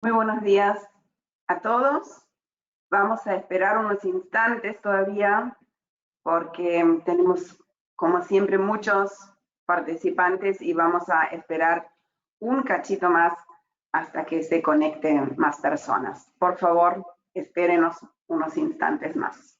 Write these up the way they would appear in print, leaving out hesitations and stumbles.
Muy buenos días a todos. Vamos a esperar unos instantes todavía porque tenemos, como siempre, muchos participantes y vamos a esperar un cachito más hasta que se conecten más personas. Por favor, espérenos unos instantes más.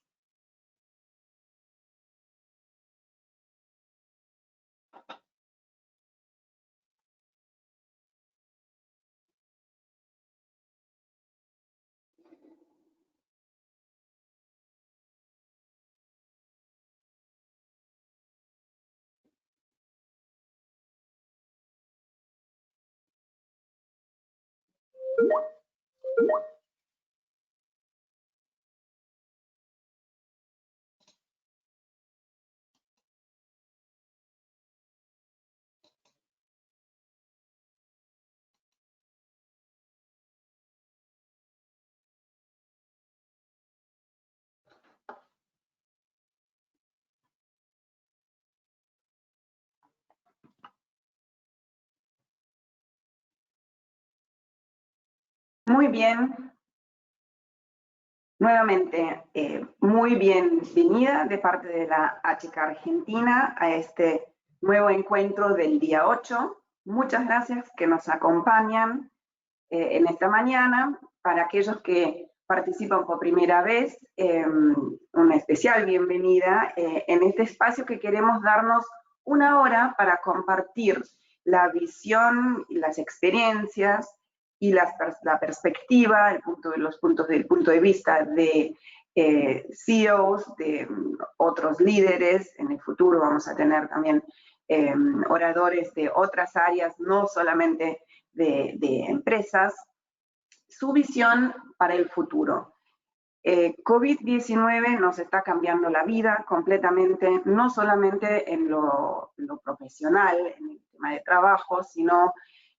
Muy bien. Nuevamente, muy bienvenida de parte de la HK Argentina a este nuevo encuentro del día 8. Muchas gracias que nos acompañan en esta mañana. Para aquellos que participan por primera vez, una especial bienvenida en este espacio que queremos darnos una hora para compartir la visión y las experiencias y la perspectiva, los puntos del punto de vista de CEOs, de otros líderes. En el futuro vamos a tener también oradores de otras áreas, no solamente de empresas, su visión para el futuro. COVID-19 nos está cambiando la vida completamente, no solamente en lo profesional, en el tema de trabajo, sino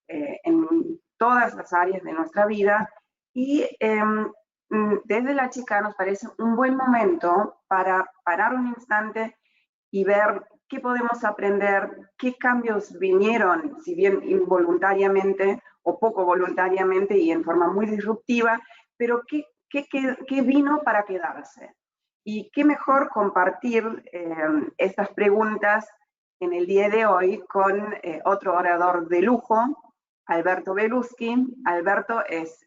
en todas las áreas de nuestra vida. Y desde la HK nos parece un buen momento para parar un instante y ver qué podemos aprender, qué cambios vinieron, si bien involuntariamente o poco voluntariamente y en forma muy disruptiva, pero qué vino para quedarse. Y qué mejor compartir estas preguntas en el día de hoy con otro orador de lujo, Alberto Belusky. Alberto es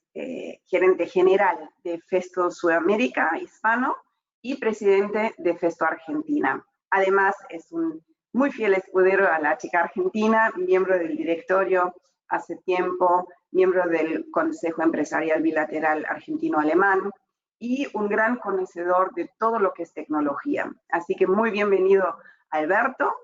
gerente general de Festo Sudamérica Hispano y presidente de Festo Argentina. Además, es un muy fiel escudero a la HK Argentina, miembro del directorio hace tiempo, miembro del Consejo Empresarial Bilateral Argentino-Alemán y un gran conocedor de todo lo que es tecnología. Así que muy bienvenido, Alberto.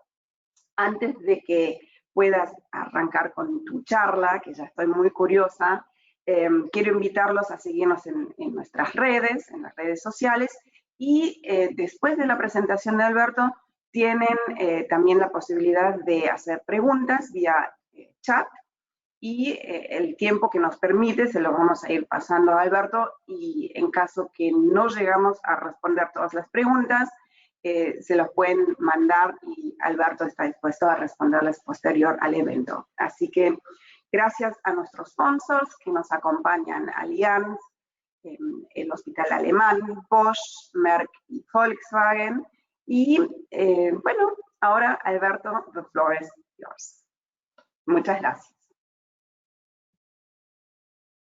Antes de que puedas arrancar con tu charla, que ya estoy muy curiosa, quiero invitarlos a seguirnos en nuestras redes, en las redes sociales, y después de la presentación de Alberto, tienen también la posibilidad de hacer preguntas vía chat, y el tiempo que nos permite se lo vamos a ir pasando a Alberto, y en caso que no llegamos a responder todas las preguntas, se los pueden mandar y Alberto está dispuesto a responderles posterior al evento. Así que gracias a nuestros sponsors que nos acompañan: Allianz, el Hospital Alemán, Bosch, Merck y Volkswagen. Y bueno, ahora Alberto, the floor is yours. Muchas gracias.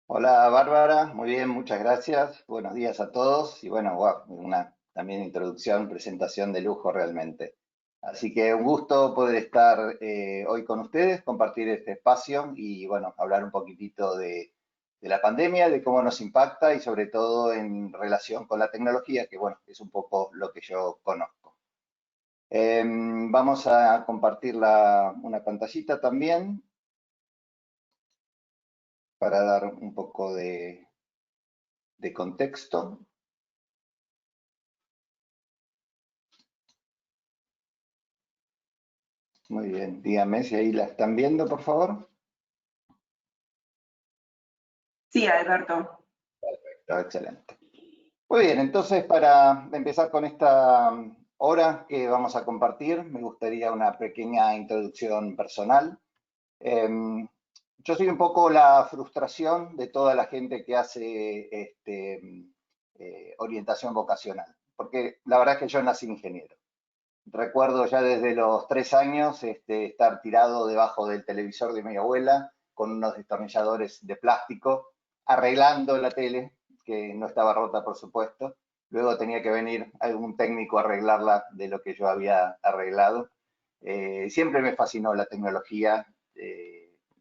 Hola Bárbara, muy bien, muchas gracias. Buenos días a todos y bueno, una también introducción, presentación de lujo realmente. Así que un gusto poder estar hoy con ustedes, compartir este espacio y bueno, hablar un poquitito de la pandemia, de cómo nos impacta y sobre todo en relación con la tecnología, que bueno, es un poco lo que yo conozco. Vamos a compartir una pantallita también para dar un poco de contexto. Muy bien, dígame si ahí la están viendo, por favor. Sí, Alberto. Perfecto, excelente. Muy bien, entonces para empezar con esta hora que vamos a compartir, me gustaría una pequeña introducción personal. yo soy un poco la frustración de toda la gente que hace orientación vocacional, porque la verdad es que yo nací ingeniero. Recuerdo ya desde los 3 años estar tirado debajo del televisor de mi abuela con unos destornilladores de plástico, arreglando la tele, que no estaba rota por supuesto. Luego tenía que venir algún técnico a arreglarla de lo que yo había arreglado. Siempre me fascinó la tecnología.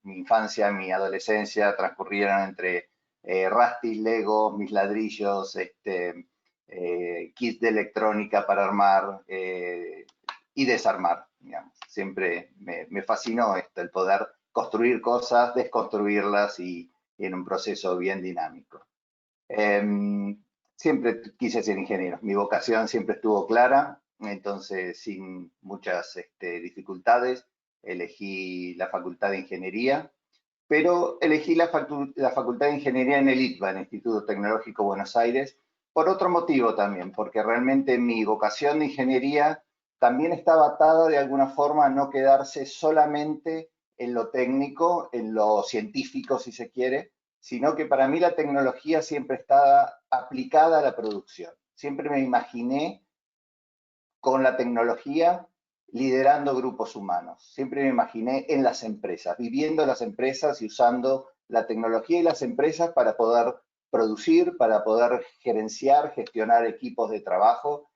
Mi infancia, mi adolescencia transcurrieron entre Rusty, Lego, mis ladrillos, kits de electrónica para armar y desarmar, digamos. Siempre me fascinó esto, el poder construir cosas, desconstruirlas y en un proceso bien dinámico. Siempre quise ser ingeniero, mi vocación siempre estuvo clara, entonces sin muchas dificultades elegí la Facultad de Ingeniería, pero elegí la Facultad de Ingeniería en el ITBA, en el Instituto Tecnológico Buenos Aires, por otro motivo también, porque realmente mi vocación de ingeniería también estaba atada de alguna forma a no quedarse solamente en lo técnico, en lo científico, si se quiere, sino que para mí la tecnología siempre estaba aplicada a la producción. Siempre me imaginé con la tecnología liderando grupos humanos. Siempre me imaginé en las empresas, viviendo las empresas y usando la tecnología y las empresas para poder producir, para poder gerenciar, gestionar equipos de trabajo.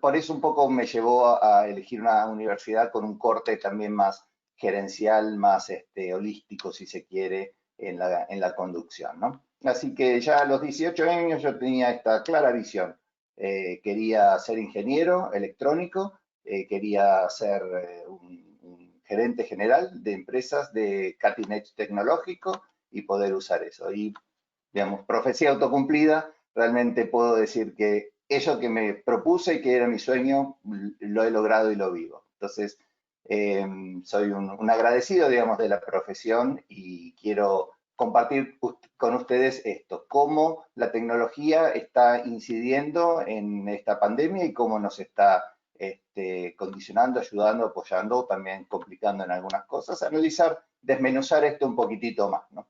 Por eso un poco me llevó a elegir una universidad con un corte también más gerencial, más holístico, si se quiere, en la conducción, ¿no? Así que ya a los 18 años yo tenía esta clara visión. Quería ser ingeniero electrónico, quería ser un gerente general de empresas de cutting edge tecnológico y poder usar eso. Y, digamos, profecía autocumplida, realmente puedo decir que eso que me propuse y que era mi sueño, lo he logrado y lo vivo. Entonces, soy un agradecido, digamos, de la profesión y quiero compartir con ustedes esto, cómo la tecnología está incidiendo en esta pandemia y cómo nos está condicionando, ayudando, apoyando, también complicando en algunas cosas, analizar, desmenuzar esto un poquitito más, ¿no?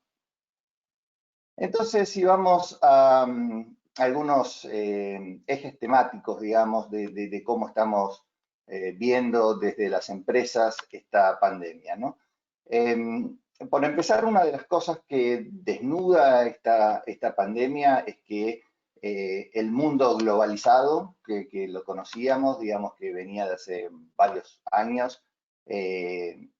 Entonces, si vamos a algunos ejes temáticos, digamos, de cómo estamos viendo desde las empresas esta pandemia, ¿no? Por empezar, una de las cosas que desnuda esta pandemia es que el mundo globalizado, que lo conocíamos, digamos que venía de hace varios años,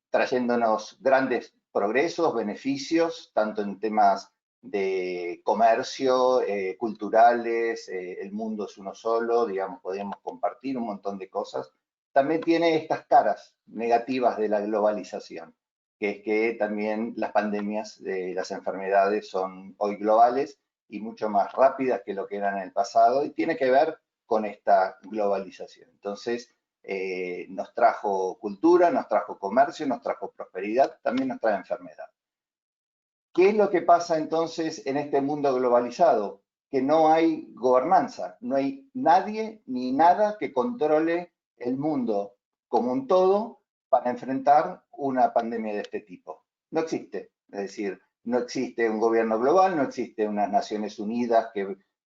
trayéndonos grandes progresos, beneficios, tanto en temas de comercio, culturales, el mundo es uno solo, digamos, podemos compartir un montón de cosas. También tiene estas caras negativas de la globalización, que es que también las pandemias, las enfermedades son hoy globales y mucho más rápidas que lo que eran en el pasado y tiene que ver con esta globalización. Entonces, nos trajo cultura, nos trajo comercio, nos trajo prosperidad, también nos trae enfermedad. ¿Qué es lo que pasa entonces en este mundo globalizado? Que no hay gobernanza, no hay nadie ni nada que controle el mundo como un todo para enfrentar una pandemia de este tipo. No existe, es decir, no existe un gobierno global, no existe unas Naciones Unidas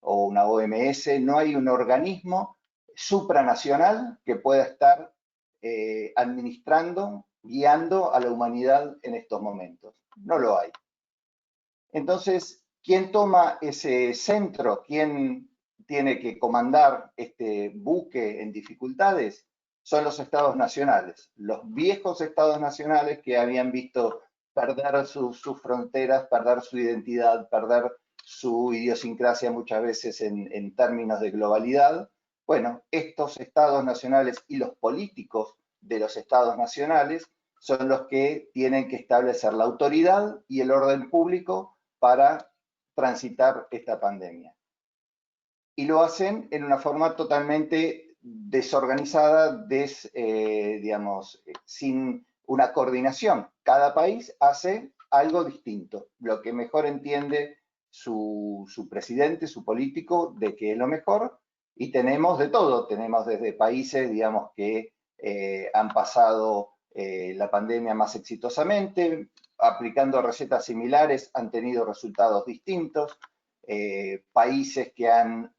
o una OMS, no hay un organismo supranacional que pueda estar administrando, guiando a la humanidad en estos momentos. No lo hay. Entonces, ¿quién toma ese centro? ¿Quién tiene que comandar este buque en dificultades? Son los estados nacionales, los viejos estados nacionales que habían visto perder sus fronteras, perder su identidad, perder su idiosincrasia muchas veces en términos de globalidad. Bueno, estos estados nacionales y los políticos de los estados nacionales son los que tienen que establecer la autoridad y el orden público para transitar esta pandemia. Y lo hacen en una forma totalmente desorganizada, digamos, sin una coordinación. Cada país hace algo distinto, lo que mejor entiende su presidente, su político, de que es lo mejor, y tenemos de todo, tenemos desde países, digamos, que han pasado la pandemia más exitosamente, aplicando recetas similares han tenido resultados distintos, países que han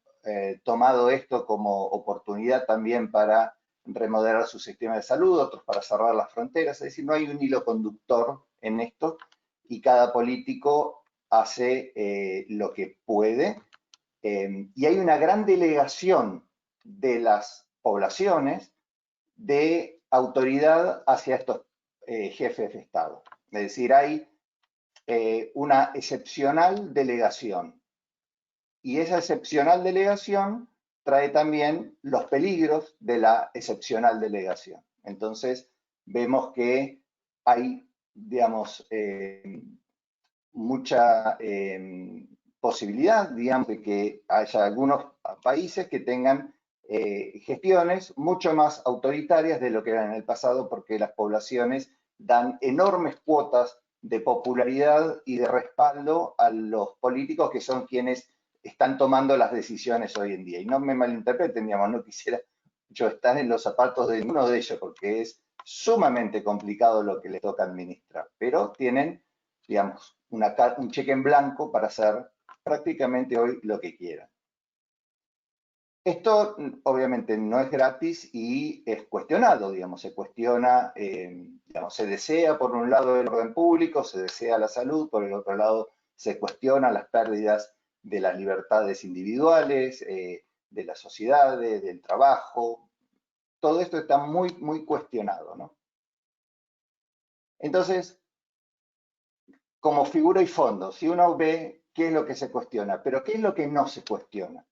tomado esto como oportunidad también para remodelar su sistema de salud, otros para cerrar las fronteras, es decir, no hay un hilo conductor en esto y cada político hace lo que puede. Y hay una gran delegación de las poblaciones de autoridad hacia estos jefes de Estado. Es decir, hay una excepcional delegación. Y esa excepcional delegación trae también los peligros de la excepcional delegación. Entonces, vemos que hay, digamos, mucha posibilidad, digamos, de que haya algunos países que tengan gestiones mucho más autoritarias de lo que eran en el pasado, porque las poblaciones dan enormes cuotas de popularidad y de respaldo a los políticos que son quienes están tomando las decisiones hoy en día. Y no me malinterpreten, digamos, no quisiera yo estar en los zapatos de ninguno de ellos, porque es sumamente complicado lo que les toca administrar, pero tienen, digamos, un cheque en blanco para hacer prácticamente hoy lo que quieran. Esto obviamente no es gratis y es cuestionado, digamos, se cuestiona, digamos, se desea por un lado el orden público, se desea la salud, por el otro lado se cuestionan las pérdidas de las libertades individuales, de las sociedades, del trabajo. Todo esto está muy, muy cuestionado, ¿no? Entonces, como figura y fondo, si uno ve qué es lo que se cuestiona, pero qué es lo que no se cuestiona,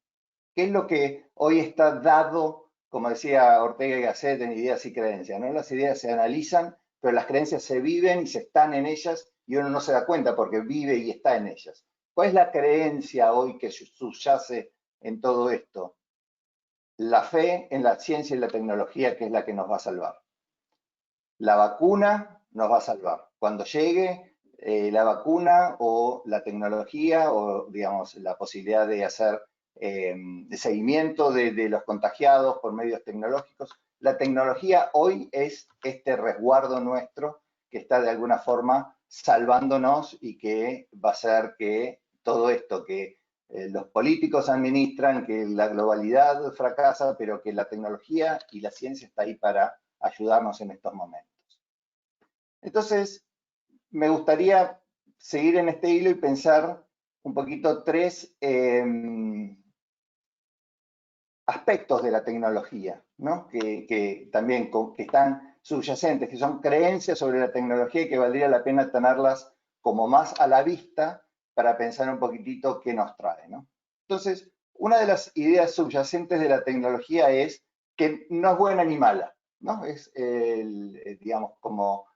qué es lo que hoy está dado, como decía Ortega y Gasset, en Ideas y Creencias, ¿no? Las ideas se analizan, pero las creencias se viven y se están en ellas y uno no se da cuenta porque vive y está en ellas. ¿Cuál es la creencia hoy que subyace en todo esto? La fe en la ciencia y la tecnología, que es la que nos va a salvar. La vacuna nos va a salvar. Cuando llegue la vacuna o la tecnología o, digamos, la posibilidad de hacer seguimiento de los contagiados por medios tecnológicos, la tecnología hoy es este resguardo nuestro que está de alguna forma salvándonos y que va a hacer que todo esto que los políticos administran, que la globalidad fracasa, pero que la tecnología y la ciencia está ahí para ayudarnos en estos momentos. Entonces, me gustaría seguir en este hilo y pensar un poquito tres aspectos de la tecnología, ¿no? que también que están subyacentes, que son creencias sobre la tecnología y que valdría la pena tenerlas como más a la vista para pensar un poquitito qué nos trae, ¿no? Entonces, una de las ideas subyacentes de la tecnología es que no es buena ni mala, ¿no? Es, digamos, como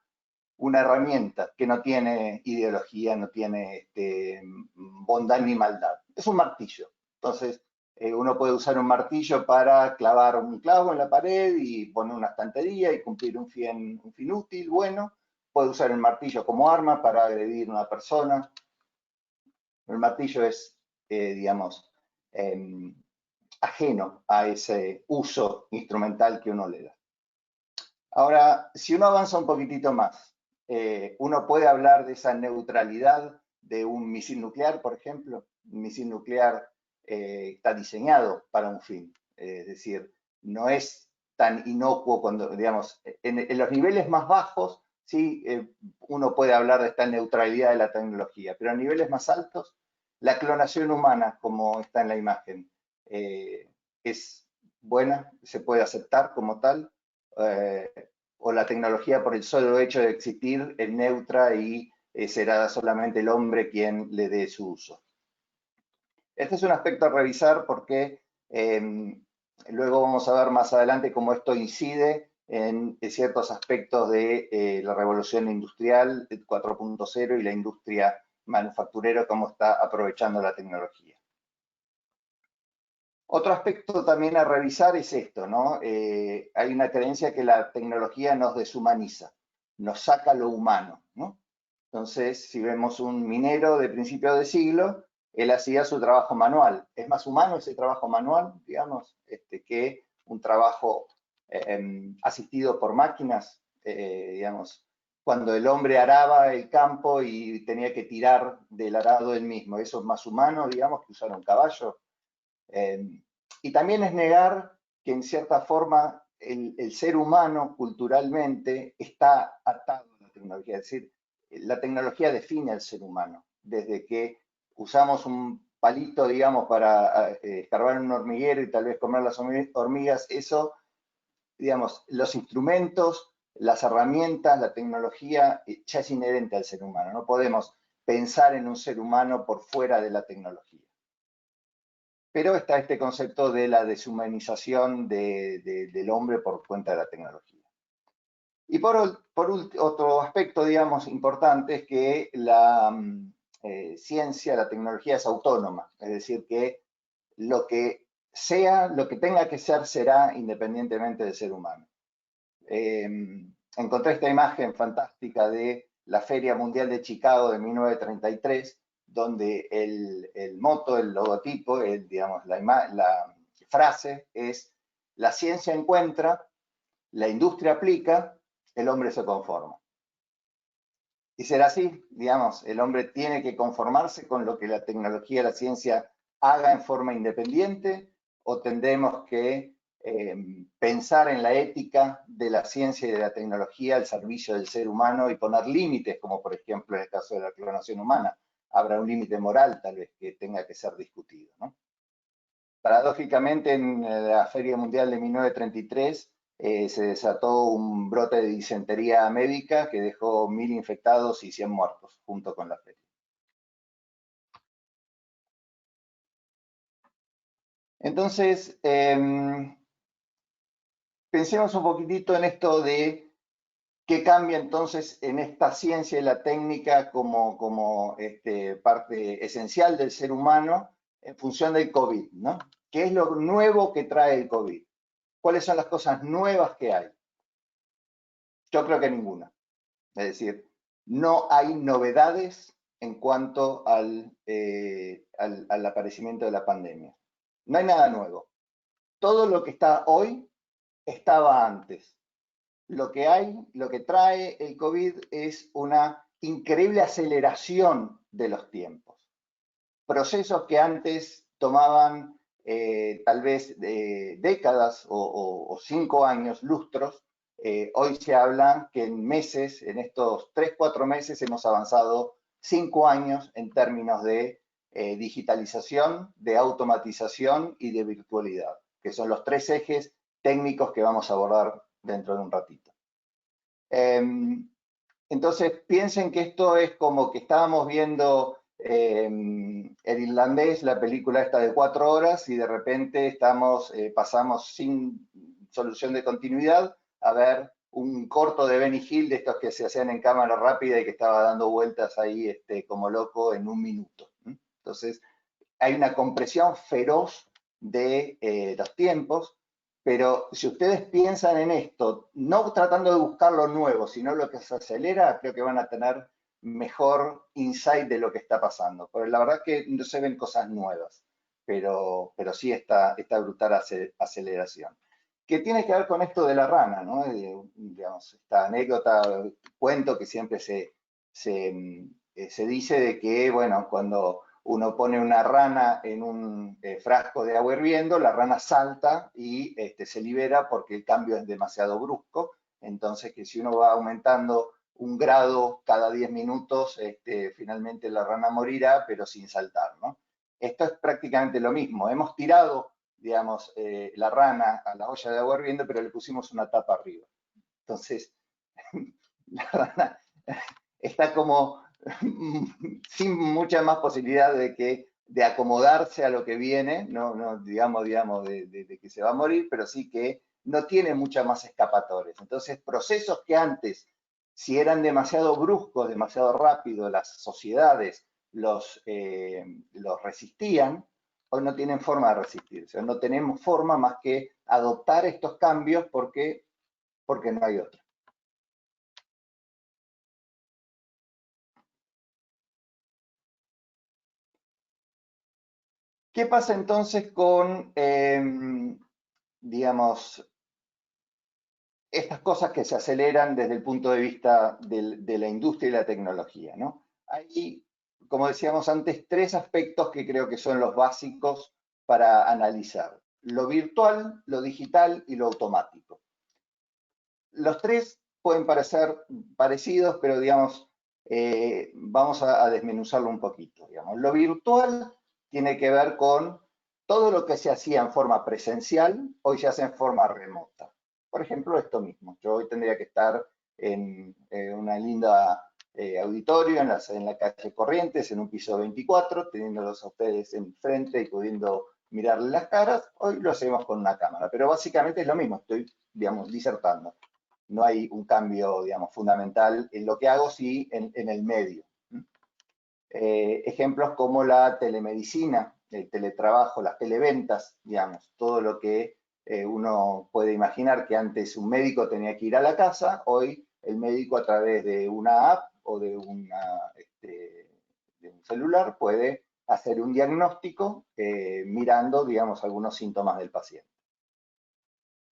una herramienta que no tiene ideología, no tiene bondad ni maldad. Es un martillo. Entonces, uno puede usar un martillo para clavar un clavo en la pared y poner una estantería y cumplir un fin útil, bueno. Puede usar el martillo como arma para agredir a una persona. El martillo es, digamos, ajeno a ese uso instrumental que uno le da. Ahora, si uno avanza un poquitito más, uno puede hablar de esa neutralidad de un misil nuclear, por ejemplo. Un misil nuclear está diseñado para un fin, es decir, no es tan inocuo cuando, digamos, en los niveles más bajos, sí, uno puede hablar de esta neutralidad de la tecnología, pero a niveles más altos, la clonación humana, como está en la imagen, es buena, se puede aceptar como tal, o la tecnología por el solo hecho de existir es neutra y será solamente el hombre quien le dé su uso. Este es un aspecto a revisar porque luego vamos a ver más adelante cómo esto incide en ciertos aspectos de la revolución industrial 4.0 y la industria manufacturera, cómo está aprovechando la tecnología. Otro aspecto también a revisar es esto, ¿no? Hay una creencia que la tecnología nos deshumaniza, nos saca lo humano, ¿no? Entonces, si vemos un minero de principio de siglo, él hacía su trabajo manual. Es más humano ese trabajo manual, digamos, que un trabajo asistido por máquinas. digamos, cuando el hombre araba el campo y tenía que tirar del arado él mismo. Eso es más humano, digamos, que usar un caballo. Y también es negar que en cierta forma el ser humano culturalmente está atado a la tecnología. Es decir, la tecnología define al ser humano. Desde que usamos un palito, digamos, para escarbar en un hormiguero y tal vez comer las hormigas, eso, digamos, los instrumentos, las herramientas, la tecnología ya es inherente al ser humano. No podemos pensar en un ser humano por fuera de la tecnología. Pero está este concepto de la deshumanización del hombre por cuenta de la tecnología. Y otro aspecto, digamos, importante es que la ciencia, la tecnología es autónoma, es decir, que lo que sea, lo que tenga que ser, será independientemente del ser humano. Encontré esta imagen fantástica de la Feria Mundial de Chicago de 1933, donde el moto, el logotipo, digamos, la frase es: la ciencia encuentra, la industria aplica, el hombre se conforma. Y será así, digamos, el hombre tiene que conformarse con lo que la tecnología y la ciencia haga en forma independiente, o tendremos que pensar en la ética de la ciencia y de la tecnología al servicio del ser humano y poner límites, como por ejemplo en el caso de la clonación humana. Habrá un límite moral tal vez que tenga que ser discutido, ¿no? Paradójicamente, en la Feria Mundial de 1933 se desató un brote de disentería médica que dejó 1000 infectados y 100 muertos junto con la feria. Entonces, pensemos un poquitito en esto de qué cambia entonces en esta ciencia y la técnica como parte esencial del ser humano en función del COVID, ¿no? ¿Qué es lo nuevo que trae el COVID? ¿Cuáles son las cosas nuevas que hay? Yo creo que ninguna. Es decir, no hay novedades en cuanto al aparecimiento de la pandemia. No hay nada nuevo. Todo lo que está hoy estaba antes. Lo que trae el COVID es una increíble aceleración de los tiempos. Procesos que antes tomaban tal vez décadas o 5 años, lustros, hoy se habla que en meses, en estos 3, 4 meses, hemos avanzado 5 años en términos de digitalización, de automatización y de virtualidad, que son los 3 ejes técnicos que vamos a abordar dentro de un ratito. Entonces, piensen que esto es como que estábamos viendo El Irlandés, la película esta de 4 horas, y de repente pasamos sin solución de continuidad a ver un corto de Benny Hill, de estos que se hacían en cámara rápida y que estaba dando vueltas ahí como loco en 1 minuto. Entonces, hay una compresión feroz de los tiempos, pero si ustedes piensan en esto, no tratando de buscar lo nuevo, sino lo que se acelera, creo que van a tener mejor insight de lo que está pasando. Porque la verdad es que no se ven cosas nuevas, pero sí esta brutal aceleración. Que tiene que ver con esto de la rana, ¿no? Digamos, esta anécdota, cuento que siempre se dice de que, bueno, cuando uno pone una rana en un frasco de agua hirviendo, la rana salta y se libera porque el cambio es demasiado brusco. Entonces, que si uno va aumentando 1 grado cada 10 minutos, finalmente la rana morirá, pero sin saltar, ¿no? Esto es prácticamente lo mismo. Hemos tirado, digamos, la rana a la olla de agua hirviendo, pero le pusimos una tapa arriba. Entonces, la rana está como sin mucha más posibilidad de acomodarse a lo que viene, no digamos de que se va a morir, pero sí que no tiene muchas más escapatorias. Entonces, procesos que antes, si eran demasiado bruscos, demasiado rápidos, las sociedades los resistían, hoy no tienen forma de resistirse. No tenemos forma más que adoptar estos cambios porque no hay otra. ¿Qué pasa entonces con, digamos, estas cosas que se aceleran desde el punto de vista de la industria y la tecnología, ¿no? Hay, como decíamos antes, tres aspectos que creo que son los básicos para analizar: lo virtual, lo digital y lo automático. Los tres pueden parecer parecidos, pero digamos, vamos a desmenuzarlo un poquito. Digamos. Lo virtual tiene que ver con todo lo que se hacía en forma presencial, hoy se hace en forma remota. Por ejemplo, esto mismo. Yo hoy tendría que estar en una linda auditorio en la calle Corrientes, en un piso 24, teniéndolos a ustedes enfrente y pudiendo mirarle las caras. Hoy lo hacemos con una cámara, pero básicamente es lo mismo. Estoy, digamos, disertando. No hay un cambio, digamos, fundamental en lo que hago, sí en el medio. Ejemplos como la telemedicina, el teletrabajo, las televentas, digamos, todo lo que uno puede imaginar que antes un médico tenía que ir a la casa, hoy el médico a través de una app o de un celular puede hacer un diagnóstico mirando, digamos, algunos síntomas del paciente.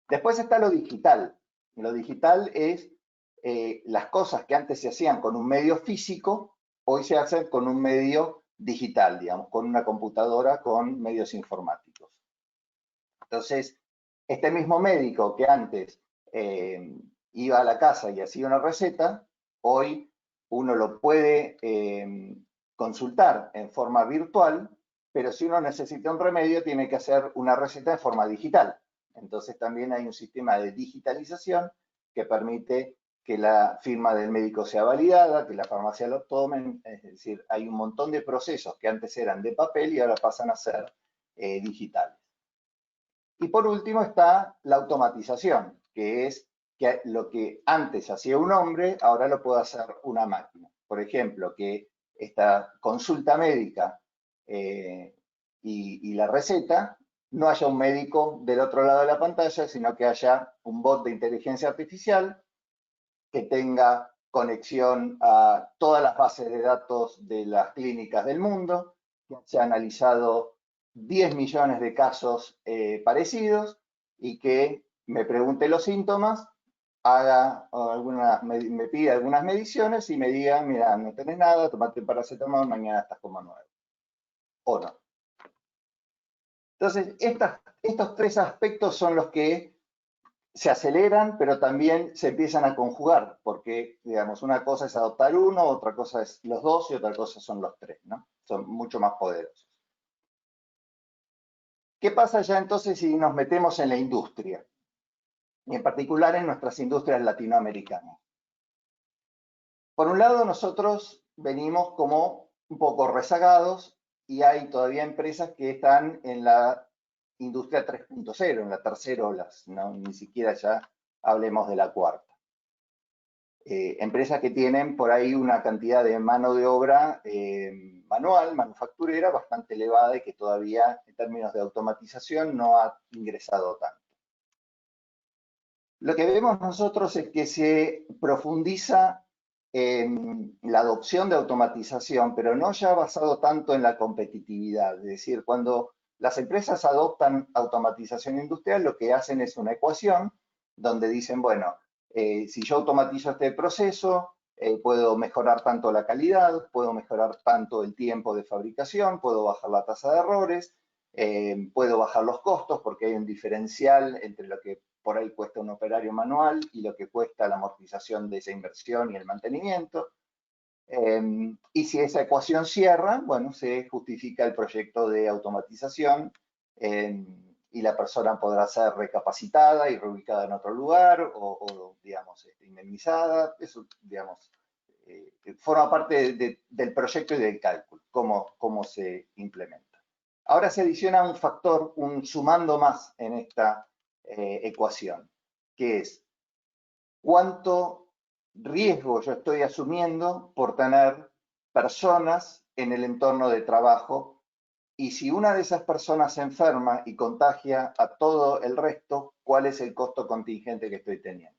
Después está lo digital. Lo digital es las cosas que antes se hacían con un medio físico, hoy se hacen con un medio digital, digamos, con una computadora, con medios informáticos. Entonces, este mismo médico que antes iba a la casa y hacía una receta, hoy uno lo puede consultar en forma virtual, pero si uno necesita un remedio, tiene que hacer una receta en forma digital. Entonces también hay un sistema de digitalización que permite que la firma del médico sea validada, que la farmacia lo tomen, es decir, hay un montón de procesos que antes eran de papel y ahora pasan a ser digitales. Y por último está la automatización, que es que lo que antes hacía un hombre, ahora lo puede hacer una máquina. Por ejemplo, que esta consulta médica y la receta, no haya un médico del otro lado de la pantalla, sino que haya un bot de inteligencia artificial que tenga conexión a todas las bases de datos de las clínicas del mundo, que haya analizado 10 millones de casos parecidos y que me pregunte los síntomas, me pida algunas mediciones y me diga, mira, no tenés nada, tomate paracetamol, mañana estás como nuevo. O no. Entonces, estos tres aspectos son los que se aceleran, pero también se empiezan a conjugar, porque, digamos, una cosa es adoptar uno, otra cosa es los dos y otra cosa son los tres, ¿no? Son mucho más poderosos. ¿Qué pasa ya entonces si nos metemos en la industria? Y en particular en nuestras industrias latinoamericanas. Por un lado, nosotros venimos como un poco rezagados y hay todavía empresas que están en la industria 3.0, en la tercera ola, ¿no? Ni siquiera ya hablemos de la cuarta. Empresas que tienen por ahí una cantidad de mano de obra manual, manufacturera, bastante elevada y que todavía en términos de automatización no ha ingresado tanto. Lo que vemos nosotros es que se profundiza en la adopción de automatización, pero no ya basado tanto en la competitividad. Es decir, cuando las empresas adoptan automatización industrial, lo que hacen es una ecuación donde dicen, bueno, si yo automatizo este proceso, puedo mejorar tanto la calidad, puedo mejorar tanto el tiempo de fabricación, puedo bajar la tasa de errores, puedo bajar los costos porque hay un diferencial entre lo que por ahí cuesta un operario manual y lo que cuesta la amortización de esa inversión y el mantenimiento. Y si esa ecuación cierra, bueno, se justifica el proyecto de automatización y la persona podrá ser recapacitada y reubicada en otro lugar o digamos, indemnizada. Eso, digamos, forma parte del proyecto y del cálculo, cómo se implementa. Ahora se adiciona un factor, un sumando más en esta ecuación, que es cuánto riesgo yo estoy asumiendo por tener personas en el entorno de trabajo y si una de esas personas se enferma y contagia a todo el resto, ¿cuál es el costo contingente que estoy teniendo?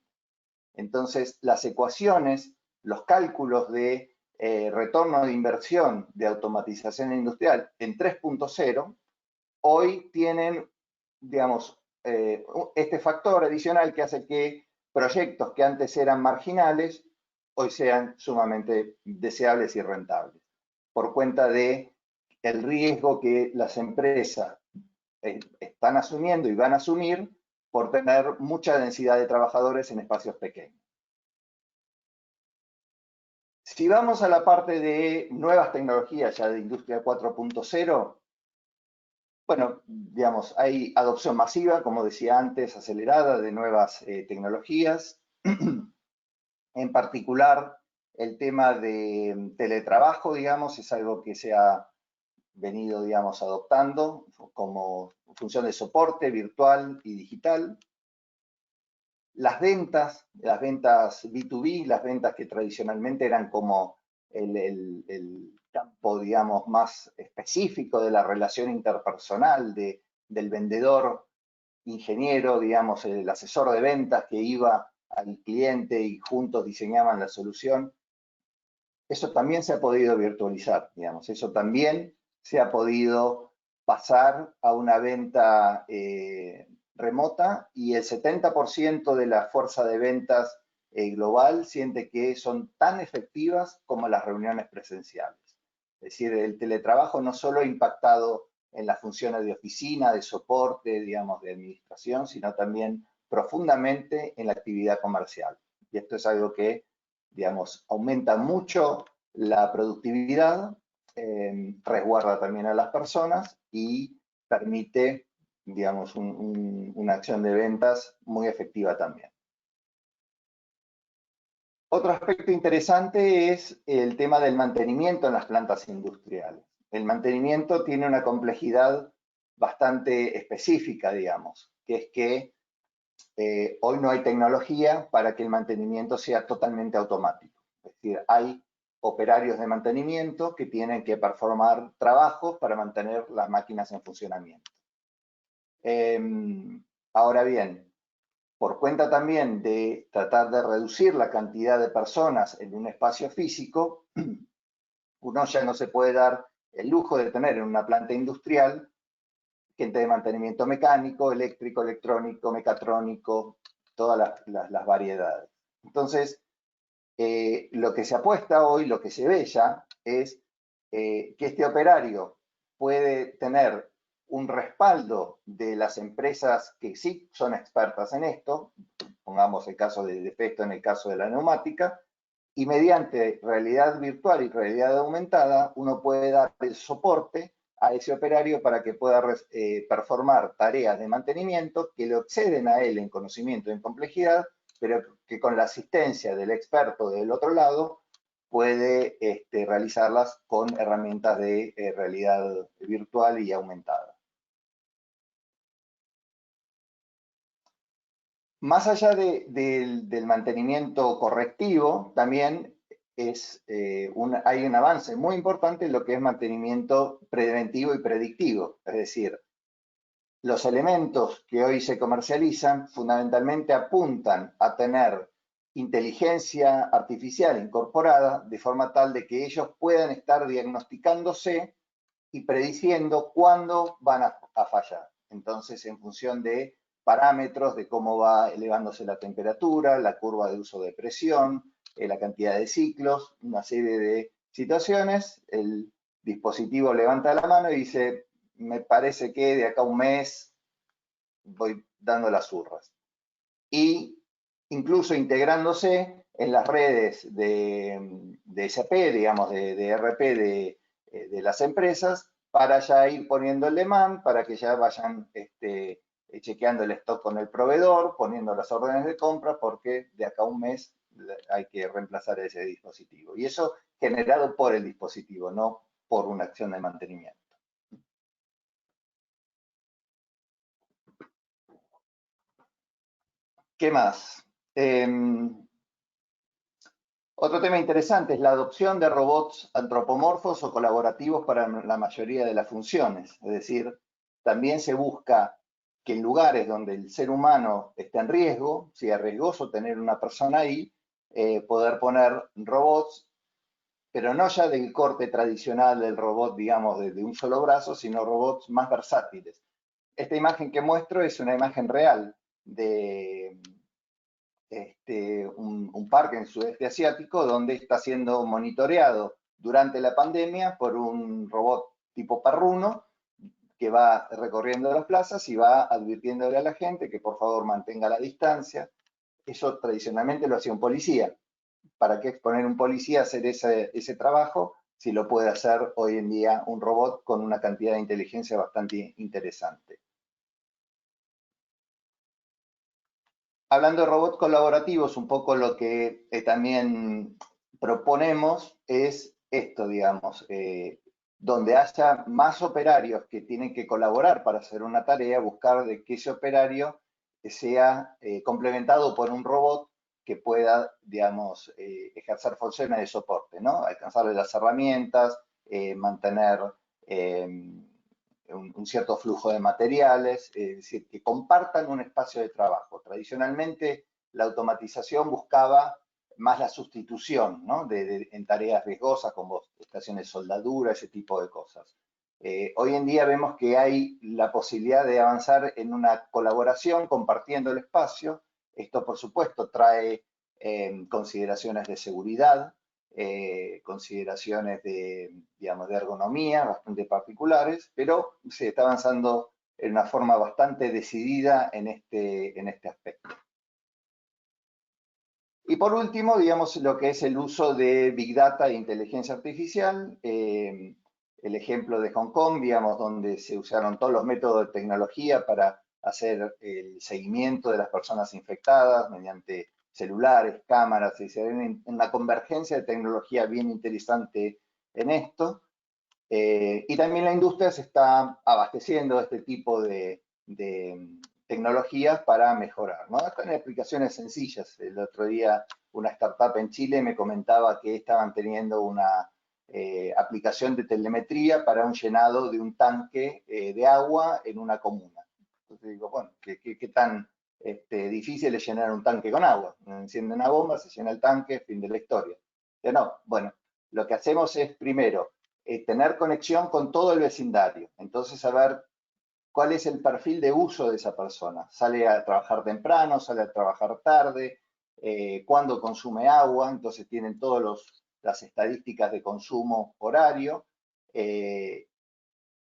Entonces, las ecuaciones, los cálculos de retorno de inversión de automatización industrial en 3.0 hoy tienen, digamos, este factor adicional que hace que proyectos que antes eran marginales hoy sean sumamente deseables y rentables, por cuenta de el riesgo que las empresas están asumiendo y van a asumir por tener mucha densidad de trabajadores en espacios pequeños. Si vamos a la parte de nuevas tecnologías, ya de industria 4.0, bueno, digamos, hay adopción masiva, como decía antes, acelerada de nuevas tecnologías. En particular, el tema de teletrabajo, digamos, es algo que se ha venido, digamos, adoptando como función de soporte virtual y digital. Las ventas B2B, las ventas que tradicionalmente eran como el campo, digamos, más específico de la relación interpersonal del vendedor ingeniero, digamos, el asesor de ventas que iba al cliente y juntos diseñaban la solución. Eso también se ha podido virtualizar, digamos, eso también se ha podido pasar a una venta remota, y el 70% de la fuerza de ventas global siente que son tan efectivas como las reuniones presenciales. Es decir, el teletrabajo no solo ha impactado en las funciones de oficina, de soporte, digamos, de administración, sino también profundamente en la actividad comercial. Y esto es algo que, digamos, aumenta mucho la productividad, resguarda también a las personas y permite, digamos, una acción de ventas muy efectiva también. Otro aspecto interesante es el tema del mantenimiento en las plantas industriales. El mantenimiento tiene una complejidad bastante específica, digamos, que es que hoy no hay tecnología para que el mantenimiento sea totalmente automático. Es decir, hay operarios de mantenimiento que tienen que performar trabajos para mantener las máquinas en funcionamiento. Ahora bien, por cuenta también de tratar de reducir la cantidad de personas en un espacio físico, uno ya no se puede dar el lujo de tener en una planta industrial gente de mantenimiento mecánico, eléctrico, electrónico, mecatrónico, todas las variedades. Entonces, lo que se apuesta hoy, lo que se ve ya, es que este operario puede tener un respaldo de las empresas que sí son expertas en esto, pongamos el caso de defecto en el caso de la neumática, y mediante realidad virtual y realidad aumentada, uno puede dar el soporte a ese operario para que pueda performar tareas de mantenimiento que le exceden a él en conocimiento y en complejidad, pero que con la asistencia del experto del otro lado puede realizarlas con herramientas de realidad virtual y aumentada. Más allá del mantenimiento correctivo, también hay un avance muy importante en lo que es mantenimiento preventivo y predictivo. Es decir, los elementos que hoy se comercializan fundamentalmente apuntan a tener inteligencia artificial incorporada de forma tal de que ellos puedan estar diagnosticándose y prediciendo cuándo van a fallar. Entonces, en función de parámetros de cómo va elevándose la temperatura, la curva de uso de presión, la cantidad de ciclos, una serie de situaciones, el dispositivo levanta la mano y dice, me parece que de acá a un mes voy dando las urras. Y incluso integrándose en las redes de SAP, digamos, de ERP de las empresas, para ya ir poniendo el demand, para que ya vayan chequeando el stock con el proveedor, poniendo las órdenes de compra, porque de acá a un mes hay que reemplazar ese dispositivo. Y eso generado por el dispositivo, no por una acción de mantenimiento. ¿Qué más? Otro tema interesante es la adopción de robots antropomorfos o colaborativos para la mayoría de las funciones. Es decir, también se busca que en lugares donde el ser humano esté en riesgo, sea riesgoso tener una persona ahí, poder poner robots, pero no ya del corte tradicional del robot, digamos, de un solo brazo, sino robots más versátiles. Esta imagen que muestro es una imagen real de un parque en el sudeste asiático donde está siendo monitoreado durante la pandemia por un robot tipo perruno que va recorriendo las plazas y va advirtiéndole a la gente que por favor mantenga la distancia. Eso tradicionalmente lo hacía un policía. ¿Para qué exponer un policía a hacer ese trabajo si lo puede hacer hoy en día un robot con una cantidad de inteligencia bastante interesante? Hablando de robots colaborativos, un poco lo que también proponemos es esto, digamos, donde haya más operarios que tienen que colaborar para hacer una tarea, buscar de que ese operario sea complementado por un robot que pueda, digamos, ejercer funciones de soporte, ¿no? Alcanzarle las herramientas, mantener un cierto flujo de materiales, es decir, que compartan un espacio de trabajo. Tradicionalmente, la automatización buscaba más la sustitución, ¿no? En tareas riesgosas como estaciones de soldadura, ese tipo de cosas. Hoy en día vemos que hay la posibilidad de avanzar en una colaboración compartiendo el espacio. Esto, por supuesto, trae consideraciones de seguridad, consideraciones digamos, de ergonomía bastante particulares, pero se está avanzando en una forma bastante decidida en este aspecto. Y por último, digamos, lo que es el uso de Big Data e inteligencia artificial. El ejemplo de Hong Kong, digamos, donde se usaron todos los métodos de tecnología para hacer el seguimiento de las personas infectadas mediante celulares, cámaras, y se ven en una convergencia de tecnología bien interesante en esto. Y también la industria se está abasteciendo de este tipo de tecnologías para mejorar, ¿no? Están en aplicaciones sencillas. El otro día una startup en Chile me comentaba que estaban teniendo una aplicación de telemetría para un llenado de un tanque de agua en una comuna. Entonces digo, bueno, ¿qué tan difícil es llenar un tanque con agua? Enciende una bomba, se llena el tanque, fin de la historia. Pero no, bueno, lo que hacemos es primero tener conexión con todo el vecindario. Entonces, saber cuál es el perfil de uso de esa persona. ¿Sale a trabajar temprano? ¿Sale a trabajar tarde? ¿Cuándo consume agua? Entonces tienen todas las estadísticas de consumo horario.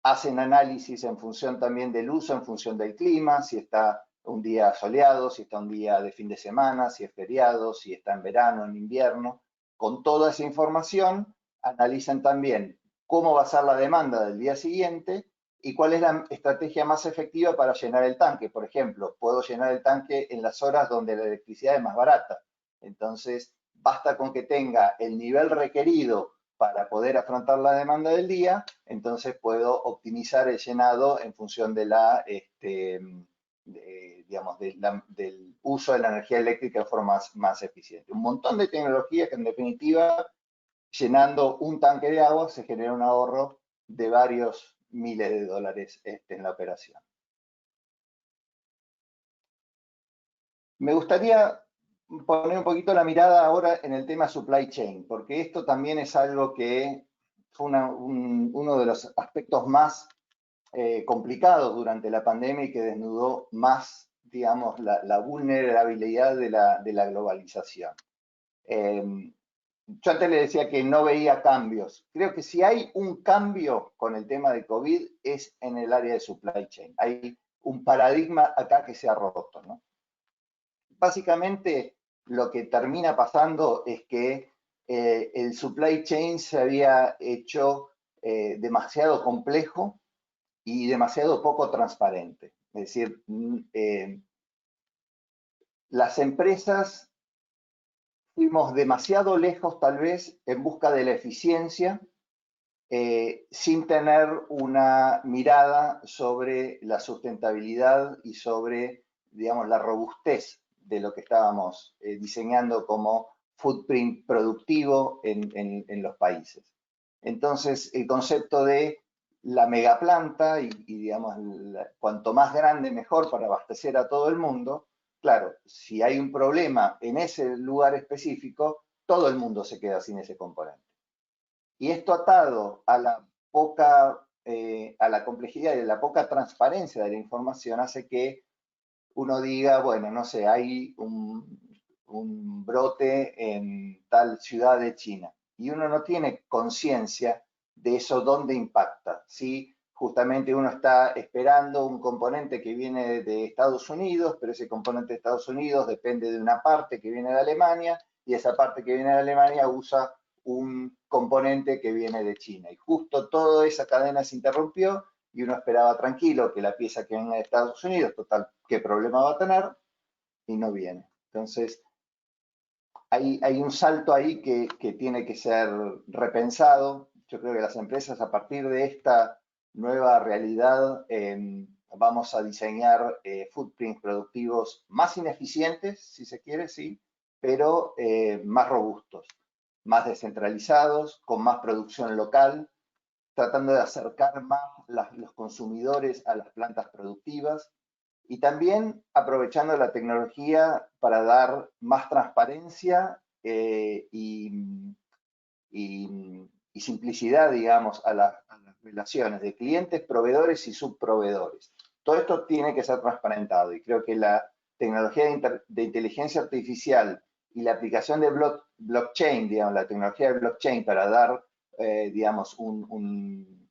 Hacen análisis en función también del uso, en función del clima, si está un día soleado, si está un día de fin de semana, si es feriado, si está en verano, en invierno. Con toda esa información, analizan también cómo va a ser la demanda del día siguiente y cuál es la estrategia más efectiva para llenar el tanque. Por ejemplo, puedo llenar el tanque en las horas donde la electricidad es más barata. Entonces, basta con que tenga el nivel requerido para poder afrontar la demanda del día, entonces puedo optimizar el llenado en función de digamos, del uso de la energía eléctrica de forma más eficiente. Un montón de tecnologías que en definitiva, llenando un tanque de agua, se genera un ahorro de varios miles de dólares en la operación. Me gustaría poner un poquito la mirada ahora en el tema supply chain, porque esto también es algo que fue uno de los aspectos más complicados durante la pandemia y que desnudó más, digamos, la vulnerabilidad de la globalización. Yo antes le decía que no veía cambios. Creo que si hay un cambio con el tema de COVID es en el área de supply chain. Hay un paradigma acá que se ha roto, ¿no? Básicamente lo que termina pasando es que el supply chain se había hecho demasiado complejo y demasiado poco transparente. Es decir, las empresas fuimos demasiado lejos tal vez en busca de la eficiencia sin tener una mirada sobre la sustentabilidad y sobre, digamos, la robustez de lo que estábamos diseñando como footprint productivo en los países. Entonces, el concepto de la megaplanta y digamos, cuanto más grande mejor para abastecer a todo el mundo, claro, si hay un problema en ese lugar específico, todo el mundo se queda sin ese componente. Y esto atado a la complejidad y a la poca transparencia de la información hace que uno diga, bueno, no sé, hay un brote en tal ciudad de China. Y uno no tiene conciencia de eso, dónde impacta. ¿Sí? Justamente uno está esperando un componente que viene de Estados Unidos, pero ese componente de Estados Unidos depende de una parte que viene de Alemania, y esa parte que viene de Alemania usa un componente que viene de China. Y justo toda esa cadena se interrumpió y uno esperaba tranquilo que la pieza que venga de Estados Unidos, total, ¿qué problema va a tener? Y no viene. Entonces, hay un salto ahí que tiene que ser repensado. Yo creo que las empresas, a partir de esta nueva realidad, vamos a diseñar footprints productivos más ineficientes, si se quiere, sí, pero más robustos, más descentralizados, con más producción local, tratando de acercar más los consumidores a las plantas productivas y también aprovechando la tecnología para dar más transparencia y simplicidad, digamos, a las relaciones de clientes, proveedores y subproveedores. Todo esto tiene que ser transparentado y creo que la tecnología de inteligencia artificial y la aplicación de blockchain, digamos, la tecnología de blockchain para dar, digamos, un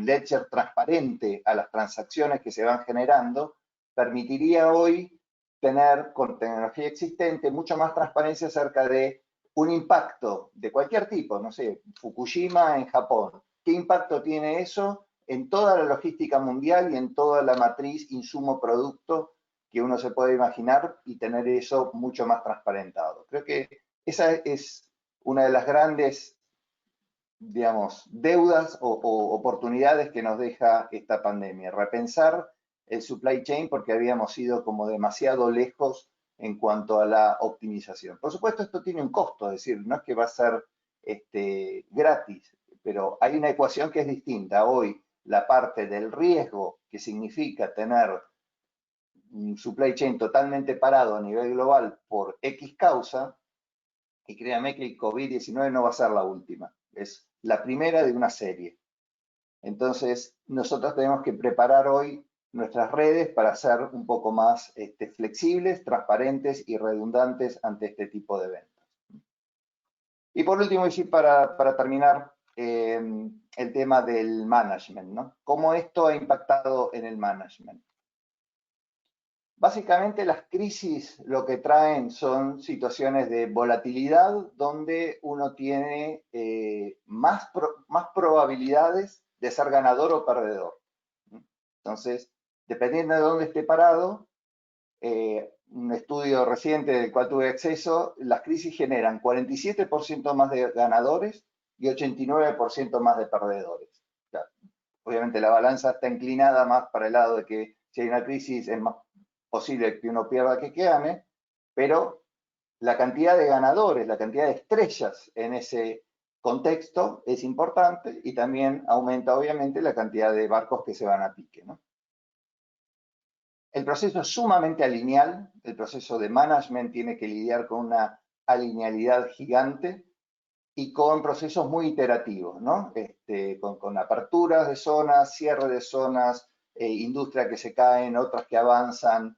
ledger transparente a las transacciones que se van generando, permitiría hoy tener, con tecnología existente, mucha más transparencia acerca de un impacto de cualquier tipo, no sé, Fukushima en Japón. ¿Qué impacto tiene eso en toda la logística mundial y en toda la matriz insumo-producto que uno se puede imaginar y tener eso mucho más transparentado? Creo que esa es una de las grandes, digamos, deudas o oportunidades que nos deja esta pandemia. Repensar el supply chain porque habíamos ido como demasiado lejos en cuanto a la optimización. Por supuesto, esto tiene un costo, es decir, no es que va a ser gratis, pero hay una ecuación que es distinta. Hoy, la parte del riesgo que significa tener un supply chain totalmente parado a nivel global por X causa, y créanme que el COVID-19 no va a ser la última, es la primera de una serie. Entonces, nosotros tenemos que preparar hoy nuestras redes para ser un poco más flexibles, transparentes y redundantes ante este tipo de eventos. Y por último, y sí, para terminar, el tema del management, ¿no? ¿Cómo esto ha impactado en el management? Básicamente las crisis lo que traen son situaciones de volatilidad donde uno tiene más probabilidades de ser ganador o perdedor. Entonces, dependiendo de dónde esté parado, un estudio reciente del cual tuve acceso, las crisis generan 47% más de ganadores y 89% más de perdedores. O sea, obviamente la balanza está inclinada más para el lado de que si hay una crisis es más posible que uno pierda que gane, pero la cantidad de ganadores, la cantidad de estrellas en ese contexto es importante y también aumenta obviamente la cantidad de barcos que se van a pique, ¿no? El proceso es sumamente alineal, el proceso de management tiene que lidiar con una alinealidad gigante y con procesos muy iterativos, ¿no? Con aperturas de zonas, cierre de zonas, industria que se caen, otras que avanzan,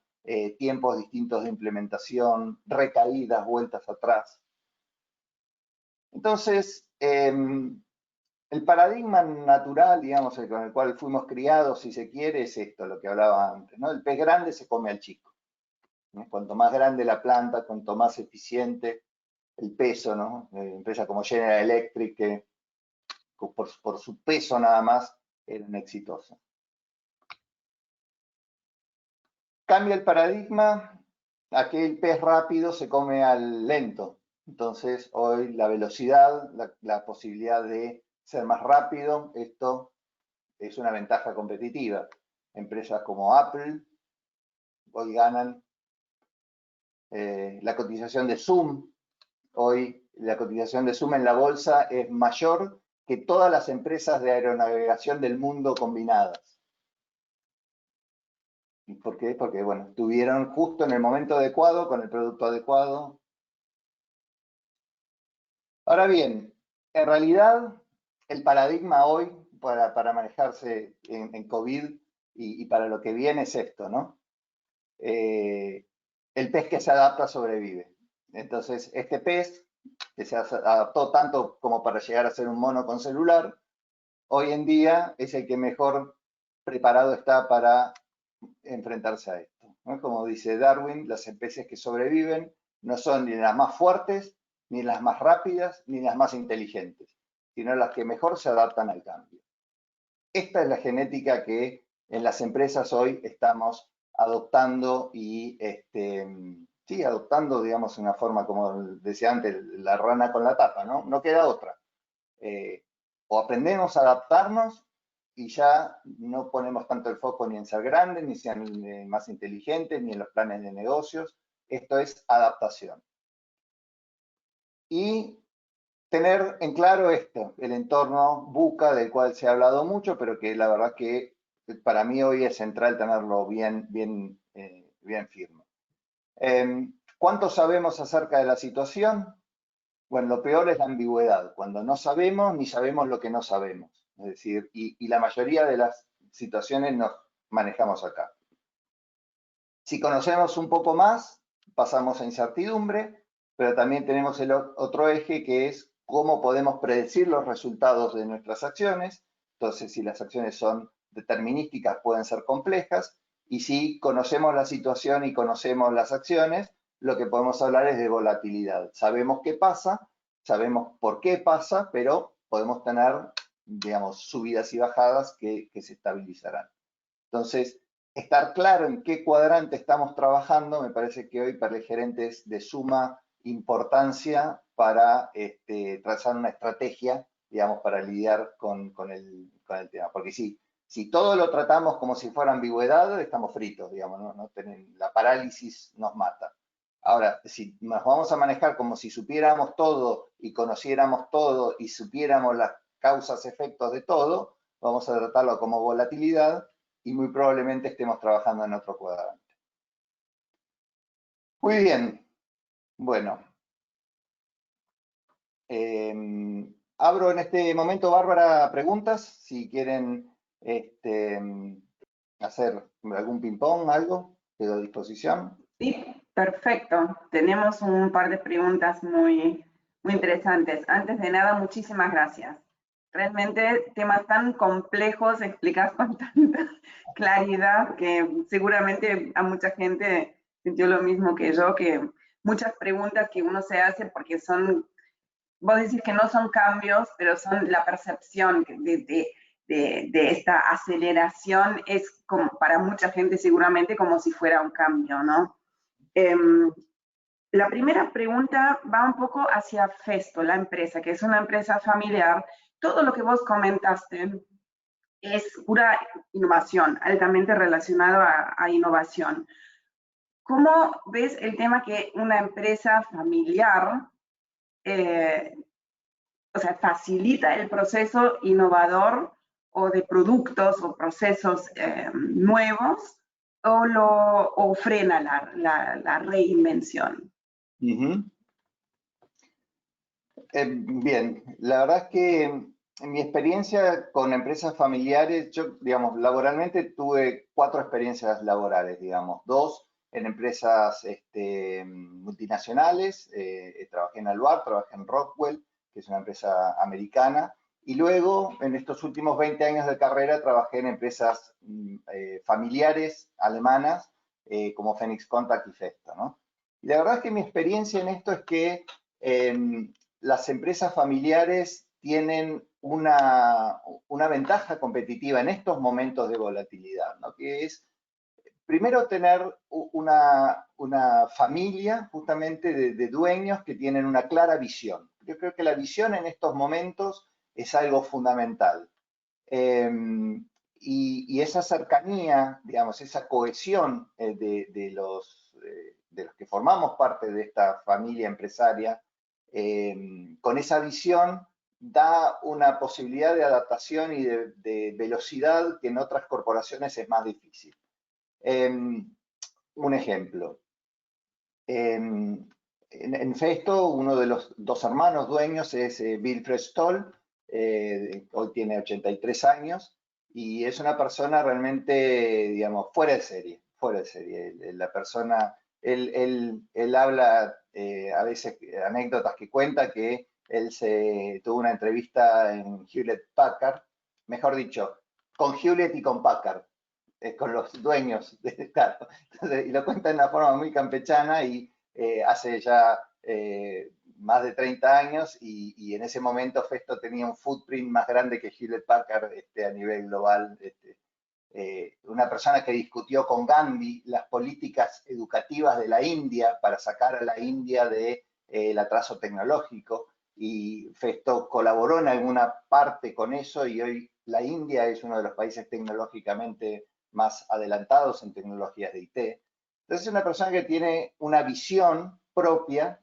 tiempos distintos de implementación, recaídas, vueltas atrás. Entonces, el paradigma natural, digamos, con el cual fuimos criados, si se quiere, es esto, lo que hablaba antes, ¿no? El pez grande se come al chico, ¿no? Cuanto más grande la planta, cuanto más eficiente el peso, ¿no? Empresas como General Electric, que por su peso nada más eran exitosas. Cambia el paradigma, aquel pez rápido se come al lento. Entonces, hoy la velocidad, la posibilidad de ser más rápido, esto es una ventaja competitiva. Empresas como Apple hoy ganan la cotización de Zoom. Hoy la cotización de Zoom en la bolsa es mayor que todas las empresas de aeronavegación del mundo combinadas. ¿Por qué? Porque, bueno, estuvieron justo en el momento adecuado, con el producto adecuado. Ahora bien, en realidad, el paradigma hoy para manejarse en COVID y para lo que viene es esto, ¿no? El pez que se adapta sobrevive. Entonces, este pez, que se adaptó tanto como para llegar a ser un mono con celular, hoy en día es el que mejor preparado está para enfrentarse a esto, ¿no? Como dice Darwin, las especies que sobreviven no son ni las más fuertes, ni las más rápidas, ni las más inteligentes, sino las que mejor se adaptan al cambio. Esta es la genética que en las empresas hoy estamos adoptando y sí, adoptando, digamos, una forma, como decía antes, la rana con la tapa, ¿no? No queda otra. O aprendemos a adaptarnos y ya no ponemos tanto el foco ni en ser grandes, ni sean más inteligentes, ni en los planes de negocios. Esto es adaptación. Y tener en claro esto, el entorno VUCA, del cual se ha hablado mucho, pero que la verdad que para mí hoy es central tenerlo bien firme. ¿Cuánto sabemos acerca de la situación? Bueno, lo peor es la ambigüedad, cuando no sabemos ni sabemos lo que no sabemos. Es decir, y la mayoría de las situaciones nos manejamos acá. Si conocemos un poco más, pasamos a incertidumbre, pero también tenemos el otro eje que es cómo podemos predecir los resultados de nuestras acciones. Entonces, si las acciones son determinísticas, pueden ser complejas, y si conocemos la situación y conocemos las acciones, lo que podemos hablar es de volatilidad. Sabemos qué pasa, sabemos por qué pasa, pero podemos tener, digamos, subidas y bajadas que se estabilizarán. Entonces, estar claro en qué cuadrante estamos trabajando, me parece que hoy para el gerente es de suma importancia para trazar una estrategia, digamos, para lidiar con el tema. Porque si todo lo tratamos como si fuera ambigüedad, estamos fritos, digamos, ¿no? La parálisis nos mata. Ahora, si nos vamos a manejar como si supiéramos todo y conociéramos todo y supiéramos las causas, efectos de todo, vamos a tratarlo como volatilidad y muy probablemente estemos trabajando en otro cuadrante. Muy bien. Bueno. Abro en este momento, Bárbara, preguntas. Si quieren hacer algún ping-pong, algo, quedo a disposición. Sí, perfecto. Tenemos un par de preguntas muy interesantes. Antes de nada, muchísimas gracias. Realmente temas tan complejos explicas con tanta claridad que seguramente a mucha gente sintió lo mismo que yo, que muchas preguntas que uno se hace porque son, vos decís que no son cambios, pero son la percepción de esta aceleración, es como para mucha gente seguramente como si fuera un cambio, ¿no? La primera pregunta va un poco hacia Festo, la empresa, que es una empresa familiar. Todo lo que vos comentaste es pura innovación, altamente relacionado a innovación. ¿Cómo ves el tema que una empresa familiar, o sea, facilita el proceso innovador o de productos o procesos nuevos o frena la reinvención? Bien, la verdad es que en mi experiencia con empresas familiares, yo, digamos, laboralmente tuve 4 experiencias laborales, digamos, 2 en empresas multinacionales, trabajé en Alvar, trabajé en Rockwell, que es una empresa americana, y luego en estos últimos 20 años de carrera trabajé en empresas familiares alemanas, como Phoenix Contact y Festo, ¿no? Y la verdad es que mi experiencia en esto es que las empresas familiares tienen una ventaja competitiva en estos momentos de volatilidad, ¿no? Que es, primero, tener una familia justamente de dueños que tienen una clara visión. Yo creo que la visión en estos momentos es algo fundamental. Y esa cercanía, digamos, esa cohesión de los que formamos parte de esta familia empresaria, con esa visión da una posibilidad de adaptación y de velocidad que en otras corporaciones es más difícil. Un ejemplo. En Festo, uno de los 2 hermanos dueños es Wilfred Stoll, hoy tiene 83 años, y es una persona realmente, digamos, fuera de serie, fuera de serie. La persona, él habla a veces anécdotas que cuenta que él tuvo una entrevista en Hewlett Packard, mejor dicho, con Hewlett y con Packard, con los dueños, claro. Entonces, y lo cuenta de una forma muy campechana y hace ya más de 30 años y en ese momento Festo tenía un footprint más grande que Hewlett Packard a nivel global. Una persona que discutió con Gandhi las políticas educativas de la India para sacar a la India del atraso tecnológico, y Festo colaboró en alguna parte con eso y hoy la India es uno de los países tecnológicamente más adelantados en tecnologías de IT. Entonces es una persona que tiene una visión propia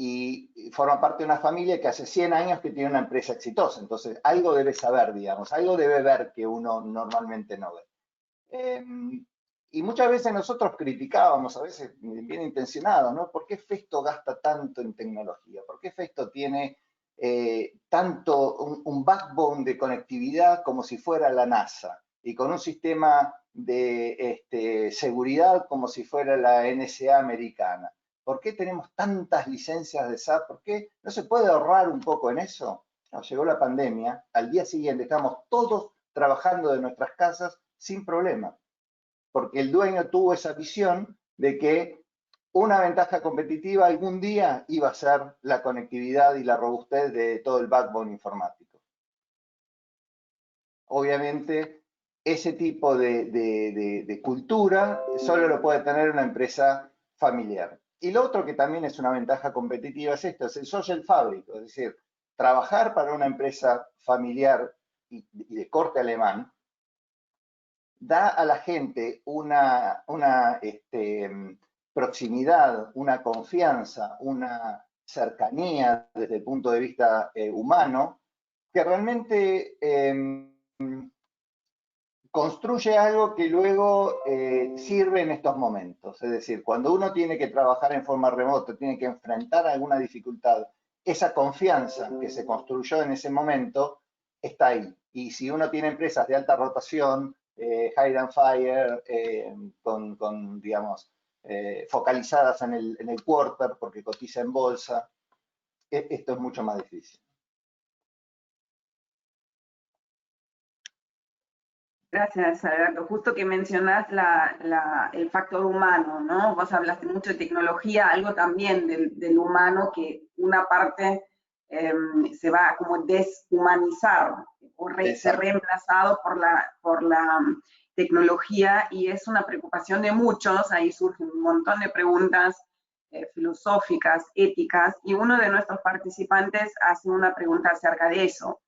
y forma parte de una familia que hace 100 años que tiene una empresa exitosa. Entonces algo debe saber, digamos, algo debe ver que uno normalmente no ve. Y muchas veces nosotros criticábamos, a veces bien intencionados, ¿no? ¿Por qué Festo gasta tanto en tecnología? ¿Por qué Festo tiene tanto un backbone de conectividad como si fuera la NASA? Y con un sistema de seguridad como si fuera la NSA americana. ¿Por qué tenemos tantas licencias de SAP? ¿Por qué no se puede ahorrar un poco en eso? No, llegó la pandemia, al día siguiente estamos todos trabajando de nuestras casas sin problema, porque el dueño tuvo esa visión de que una ventaja competitiva algún día iba a ser la conectividad y la robustez de todo el backbone informático. Obviamente, ese tipo de cultura solo lo puede tener una empresa familiar. Y lo otro que también es una ventaja competitiva es esto, es el social fabric, es decir, trabajar para una empresa familiar y de corte alemán da a la gente una proximidad, una confianza, una cercanía desde el punto de vista humano, que realmente construye algo que luego sirve en estos momentos. Es decir, cuando uno tiene que trabajar en forma remota, tiene que enfrentar alguna dificultad, esa confianza que se construyó en ese momento está ahí. Y si uno tiene empresas de alta rotación, hire and fire, digamos, focalizadas en el quarter porque cotiza en bolsa, esto es mucho más difícil. Gracias, Alberto. Justo que mencionás el factor humano, ¿no? Vos hablaste mucho de tecnología, algo también del humano, que una parte se va a como deshumanizar o ser reemplazado por la tecnología, y es una preocupación de muchos. Ahí surgen un montón de preguntas filosóficas, éticas, y uno de nuestros participantes hace una pregunta acerca de eso.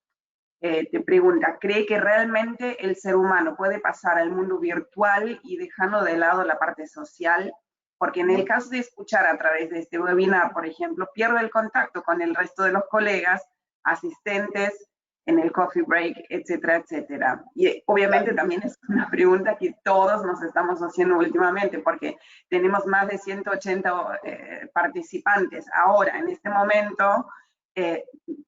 Te pregunta, ¿cree que realmente el ser humano puede pasar al mundo virtual y dejando de lado la parte social? Porque en el caso de escuchar a través de este webinar, por ejemplo, pierde el contacto con el resto de los colegas, asistentes, en el coffee break, etcétera, etcétera. Y obviamente también es una pregunta que todos nos estamos haciendo últimamente, porque tenemos más de 180 participantes ahora, en este momento.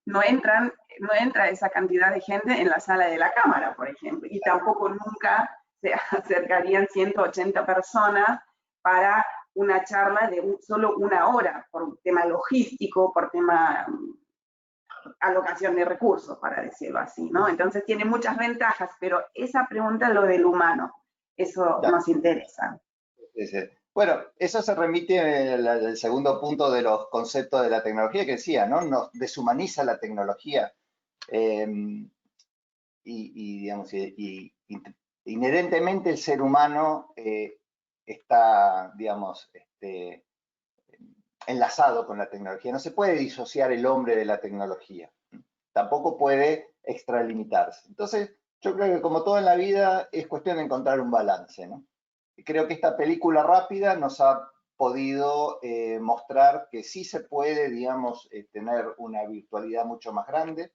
No entra esa cantidad de gente en la sala de la Cámara, por ejemplo, y tampoco nunca se acercarían 180 personas para una charla de solo una hora, por tema logístico, por tema alocación de recursos, para decirlo así, ¿no? Entonces tiene muchas ventajas, pero esa pregunta es lo del humano, eso nos interesa. Bueno, eso se remite al segundo punto de los conceptos de la tecnología que decía, ¿no? Nos deshumaniza la tecnología digamos, inherentemente el ser humano está, digamos, enlazado con la tecnología. No se puede disociar el hombre de la tecnología. Tampoco puede extralimitarse. Entonces, yo creo que como todo en la vida es cuestión de encontrar un balance, ¿no? Creo que esta película rápida nos ha podido mostrar que sí se puede, digamos, tener una virtualidad mucho más grande,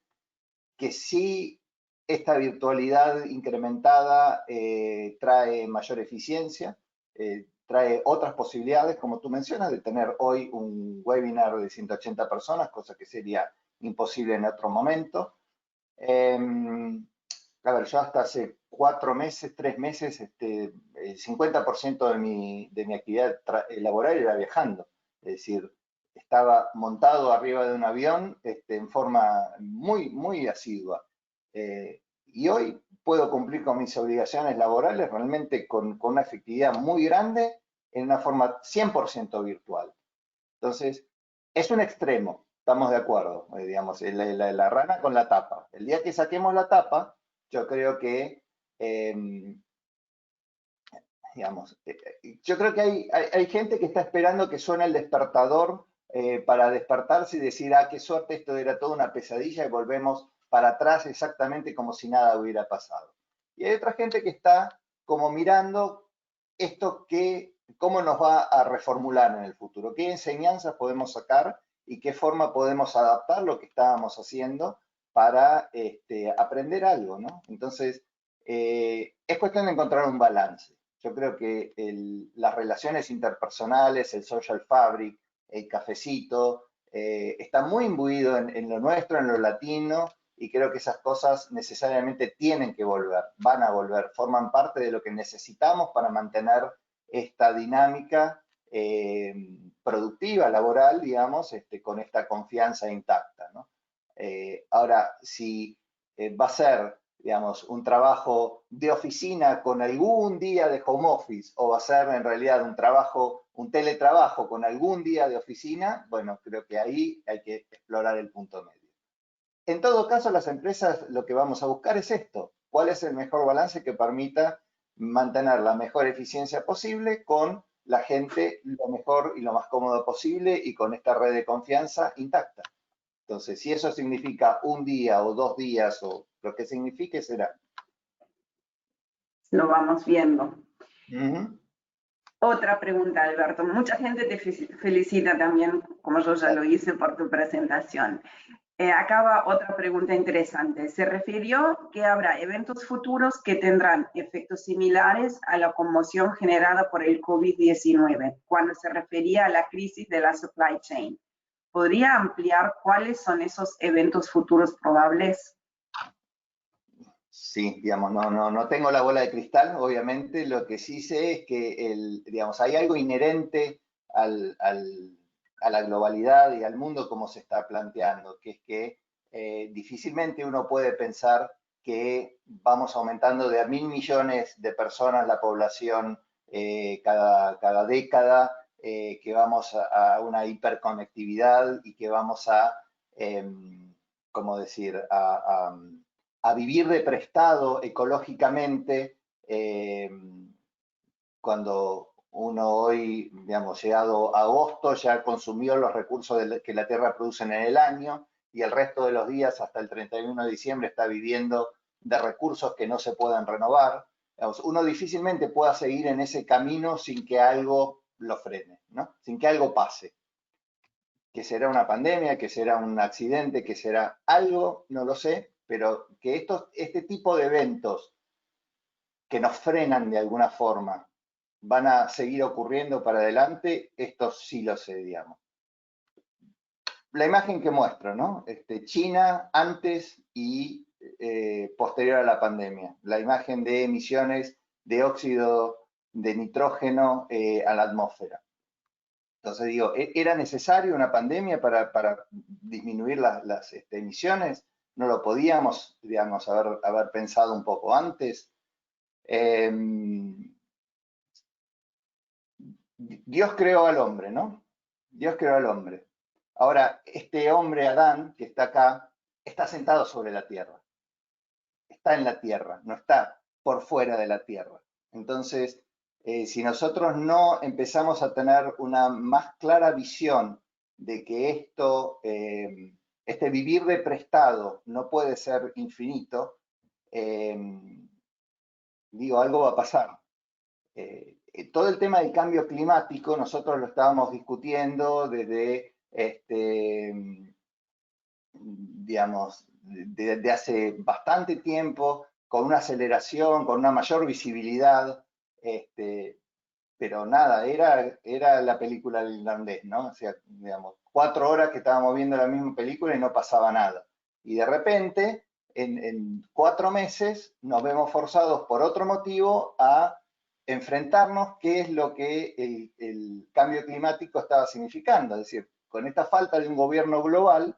que sí esta virtualidad incrementada trae mayor eficiencia, trae otras posibilidades, como tú mencionas, de tener hoy un webinar de 180 personas, cosa que sería imposible en otro momento. A ver, yo hasta hace 4 meses, 3 meses, el 50% de mi actividad laboral era viajando. Es decir, estaba montado arriba de un avión en forma muy, muy asidua. Y hoy puedo cumplir con mis obligaciones laborales realmente con una efectividad muy grande en una forma 100% virtual. Entonces, es un extremo, estamos de acuerdo, digamos, la rana con la tapa. El día que saquemos la tapa, yo creo que, digamos, yo creo que hay gente que está esperando que suene el despertador para despertarse y decir, ah, qué suerte, esto era toda una pesadilla y volvemos para atrás exactamente como si nada hubiera pasado. Y hay otra gente que está como mirando esto que, cómo nos va a reformular en el futuro, qué enseñanzas podemos sacar y qué forma podemos adaptar lo que estábamos haciendo para aprender algo, ¿no? Entonces, es cuestión de encontrar un balance. Yo creo que las relaciones interpersonales, el social fabric, el cafecito, está muy imbuido en lo nuestro, en lo latino, y creo que esas cosas necesariamente tienen que volver, van a volver, forman parte de lo que necesitamos para mantener esta dinámica productiva, laboral, digamos, con esta confianza intacta, ¿no? Ahora, si va a ser, digamos, un trabajo de oficina con algún día de home office o va a ser en realidad un trabajo, un teletrabajo con algún día de oficina, bueno, creo que ahí hay que explorar el punto medio. En todo caso, las empresas lo que vamos a buscar es esto. ¿Cuál es el mejor balance que permita mantener la mejor eficiencia posible con la gente lo mejor y lo más cómodo posible y con esta red de confianza intacta? Entonces, si eso significa un día o 2 días o lo que signifique, será. Lo vamos viendo. Uh-huh. Otra pregunta, Alberto. Mucha gente te felicita también, como yo ya lo hice, por tu presentación. Acaba otra pregunta interesante. Se refirió que habrá eventos futuros que tendrán efectos similares a la conmoción generada por el COVID-19, cuando se refería a la crisis de la supply chain. ¿Podría ampliar cuáles son esos eventos futuros probables? Sí, digamos, no tengo la bola de cristal, obviamente. Lo que sí sé es que, digamos, hay algo inherente a la globalidad y al mundo como se está planteando, que es que difícilmente uno puede pensar que vamos aumentando de a 1.000 millones de personas la población cada década, que vamos a una hiperconectividad y que vamos a, ¿cómo decir?, a vivir de prestado ecológicamente, cuando uno hoy, digamos, llegado a agosto, ya consumió los recursos que la Tierra produce en el año y el resto de los días hasta el 31 de diciembre está viviendo de recursos que no se pueden renovar. Digamos, uno difícilmente pueda seguir en ese camino sin que algo lo frene, ¿no? Sin que algo pase. Que será una pandemia, que será un accidente, que será algo, no lo sé, pero que este tipo de eventos que nos frenan de alguna forma van a seguir ocurriendo para adelante, esto sí lo sé, digamos. La imagen que muestro, ¿no? China antes y posterior a la pandemia. La imagen de emisiones de óxido de nitrógeno a la atmósfera. Entonces digo, ¿era necesario una pandemia para disminuir las emisiones? ¿No lo podíamos, digamos, haber pensado un poco antes? Dios creó al hombre, ¿no? Dios creó al hombre. Ahora, este hombre, Adán, que está acá, está sentado sobre la tierra. Está en la tierra, no está por fuera de la tierra. Entonces, si nosotros no empezamos a tener una más clara visión de que este vivir de prestado no puede ser infinito, digo, algo va a pasar. Todo el tema del cambio climático nosotros lo estábamos discutiendo desde, digamos, de hace bastante tiempo, con una aceleración, con una mayor visibilidad, pero nada, era la película del irlandés, ¿no? O sea, digamos, 4 horas que estábamos viendo la misma película y no pasaba nada. Y de repente, en 4 meses, nos vemos forzados por otro motivo a enfrentarnos qué es lo que el cambio climático estaba significando. Es decir, con esta falta de un gobierno global,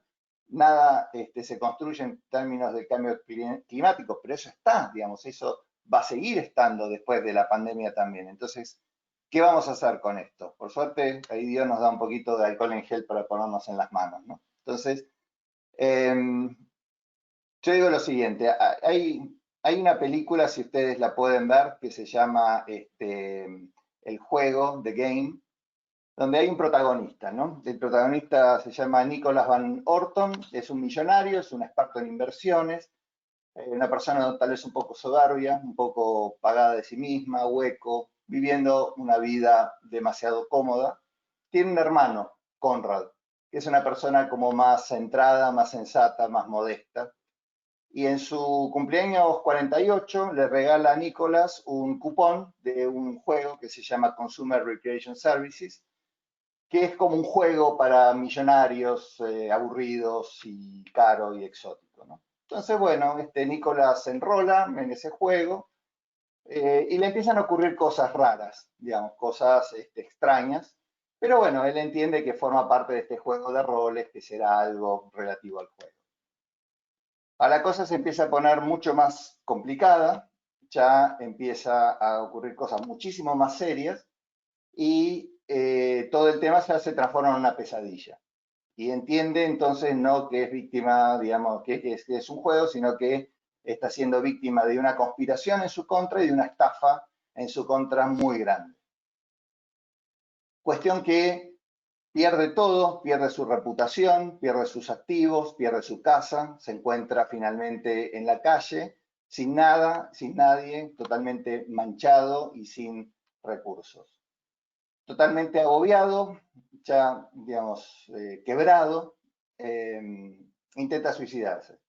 nada se construye en términos de cambio climático, pero eso está, digamos, eso va a seguir estando después de la pandemia también. Entonces, ¿qué vamos a hacer con esto? Por suerte, ahí Dios nos da un poquito de alcohol en gel para ponernos en las manos, ¿no? Entonces, yo digo lo siguiente, hay una película, si ustedes la pueden ver, que se llama El juego, The Game, donde hay un protagonista, ¿no? El protagonista se llama Nicholas Van Orton, es un millonario, es un experto en inversiones, una persona tal vez un poco soberbia, un poco pagada de sí misma, hueco, viviendo una vida demasiado cómoda. Tiene un hermano, Conrad, que es una persona como más centrada, más sensata, más modesta. Y en su cumpleaños 48 le regala a Nicholas un cupón de un juego que se llama Consumer Recreation Services, que es como un juego para millonarios aburridos y caro y exótico, ¿no? Entonces, bueno, Nicholas se enrola en ese juego y le empiezan a ocurrir cosas raras, digamos, cosas extrañas, pero bueno, él entiende que forma parte de este juego de roles, que será algo relativo al juego. A la cosa se empieza a poner mucho más complicada, ya empieza a ocurrir cosas muchísimo más serias y todo el tema se transforma en una pesadilla. Y entiende entonces no que es víctima, digamos, que es un juego, sino que está siendo víctima de una conspiración en su contra y de una estafa en su contra muy grande. Cuestión que pierde todo, pierde su reputación, pierde sus activos, pierde su casa, se encuentra finalmente en la calle, sin nada, sin nadie, totalmente manchado y sin recursos. Totalmente agobiado, ya, digamos, quebrado, intenta suicidarse.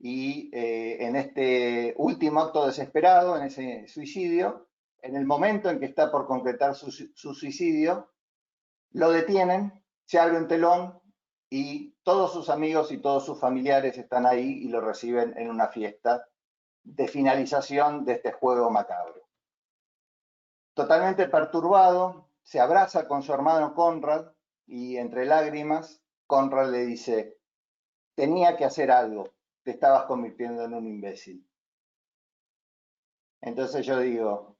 Y en este último acto desesperado, en ese suicidio, en el momento en que está por concretar su suicidio, lo detienen, se abre un telón y todos sus amigos y todos sus familiares están ahí y lo reciben en una fiesta de finalización de este juego macabro. Totalmente perturbado, se abraza con su hermano Conrad y entre lágrimas, Conrad le dice, tenía que hacer algo, te estabas convirtiendo en un imbécil. Entonces yo digo,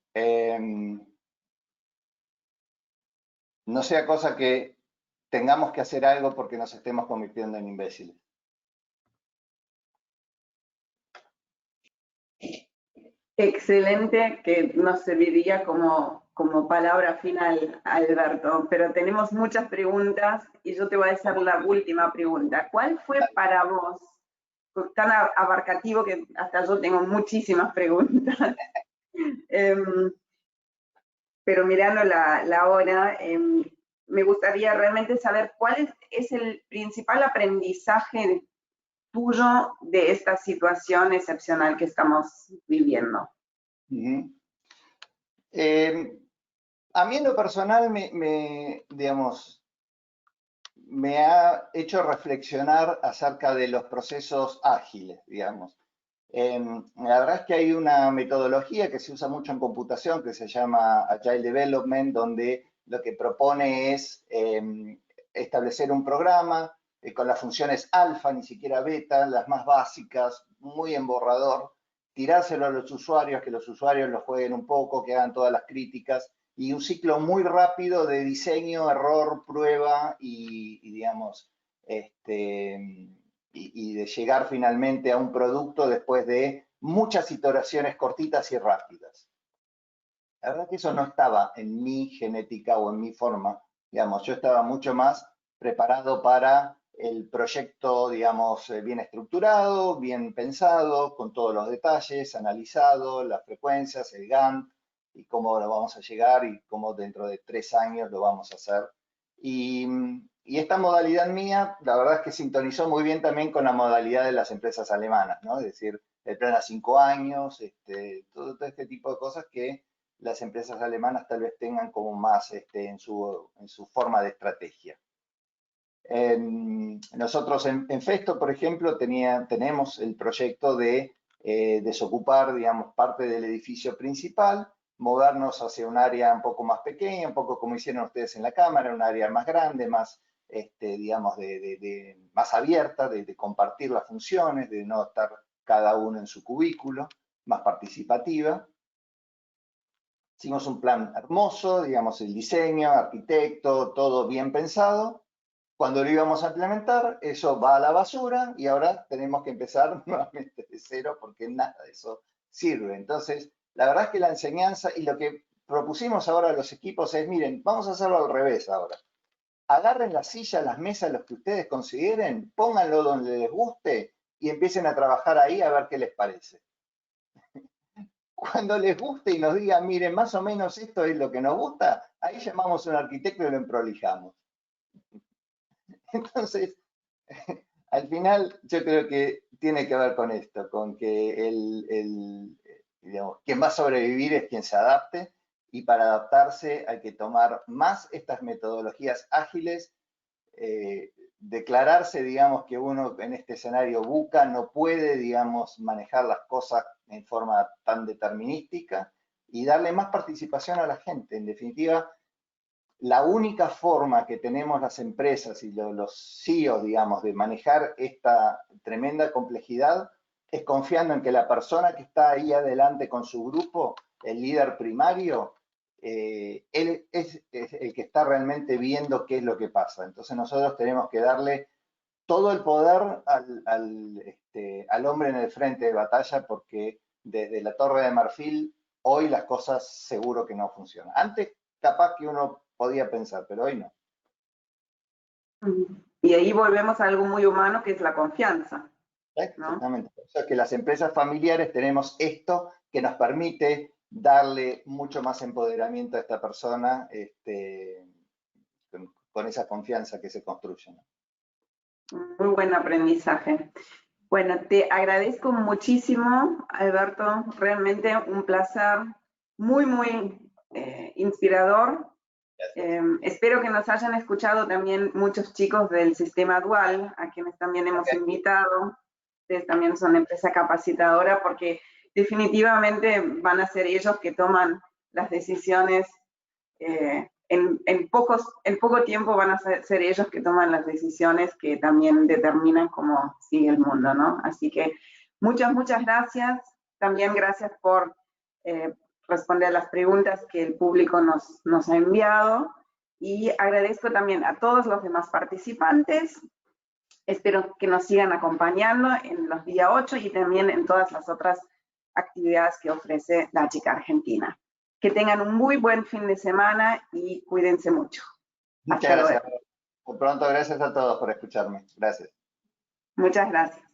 no sea cosa que tengamos que hacer algo porque nos estemos convirtiendo en imbéciles. Excelente, que nos serviría como palabra final, Alberto, pero tenemos muchas preguntas y yo te voy a hacer la última pregunta. ¿Cuál fue para vos, tan abarcativo que hasta yo tengo muchísimas preguntas, pero mirando la hora, me gustaría realmente saber cuál es el principal aprendizaje tuyo de esta situación excepcional que estamos viviendo? A mí en lo personal digamos, me ha hecho reflexionar acerca de los procesos ágiles, digamos. La verdad es que hay una metodología que se usa mucho en computación que se llama Agile Development, donde lo que propone es establecer un programa con las funciones alfa, ni siquiera beta, las más básicas, muy en borrador, tirárselo a los usuarios, que los usuarios lo jueguen un poco, que hagan todas las críticas, y un ciclo muy rápido de diseño, error, prueba y digamos, y de llegar finalmente a un producto después de muchas iteraciones cortitas y rápidas. La verdad que eso no estaba en mi genética o en mi forma, digamos, yo estaba mucho más preparado para el proyecto, digamos, bien estructurado, bien pensado, con todos los detalles, analizado, las frecuencias, el Gantt, y cómo lo vamos a llegar y cómo dentro de 3 años lo vamos a hacer. Y esta modalidad mía, la verdad es que sintonizó muy bien también con la modalidad de las empresas alemanas, ¿no? Es decir, el plan a 5 años, todo este tipo de cosas que las empresas alemanas tal vez tengan como más en su forma de estrategia. Nosotros en Festo, por ejemplo, tenemos el proyecto de desocupar, digamos, parte del edificio principal movernos hacia un área un poco más pequeña, un poco como hicieron ustedes en la Cámara, un área más grande, más, digamos, más abierta, de compartir las funciones, de no estar cada uno en su cubículo, más participativa. Hicimos un plan hermoso, digamos, el diseño, arquitecto, todo bien pensado. Cuando lo íbamos a implementar, eso va a la basura y ahora tenemos que empezar nuevamente de cero porque nada de eso sirve. Entonces, la verdad es que la enseñanza y lo que propusimos ahora a los equipos es, miren, vamos a hacerlo al revés ahora. Agarren las sillas, las mesas, los que ustedes consideren, pónganlo donde les guste y empiecen a trabajar ahí a ver qué les parece. Cuando les guste y nos digan, miren, más o menos esto es lo que nos gusta, ahí llamamos a un arquitecto y lo emprolijamos. Entonces, al final yo creo que tiene que ver con esto, con que digamos, quien va a sobrevivir es quien se adapte, y para adaptarse hay que tomar más estas metodologías ágiles, declararse, digamos, que uno en este escenario VUCA no puede, digamos, manejar las cosas en forma tan determinística y darle más participación a la gente. En definitiva, la única forma que tenemos las empresas y los CEOs, digamos, de manejar esta tremenda complejidad es confiando en que la persona que está ahí adelante con su grupo, el líder primario, él es el que está realmente viendo qué es lo que pasa. Entonces nosotros tenemos que darle todo el poder al hombre en el frente de batalla, porque desde la Torre de Marfil hoy las cosas seguro que no funcionan. Antes capaz que uno podía pensar, pero hoy no. Y ahí volvemos a algo muy humano que es la confianza, ¿no? Exactamente. O sea, que las empresas familiares tenemos esto que nos permite darle mucho más empoderamiento a esta persona, con esa confianza que se construye, ¿no? Muy buen aprendizaje. Bueno, te agradezco muchísimo, Alberto. Realmente un placer muy, muy inspirador. Espero que nos hayan escuchado también muchos chicos del sistema dual, a quienes también hemos invitado. Ustedes también son empresa capacitadora, porque definitivamente van a ser ellos que toman las decisiones. En poco tiempo van a ser ellos que toman las decisiones que también determinan cómo sigue el mundo, ¿no? Así que muchas, muchas gracias. También gracias por responder las preguntas que el público nos ha enviado. Y agradezco también a todos los demás participantes. Espero que nos sigan acompañando en los días 8 y también en todas las otras actividades que ofrece la Chica Argentina. Que tengan un muy buen fin de semana y cuídense mucho. Muchas gracias. Por pronto, gracias a todos por escucharme. Gracias. Muchas gracias.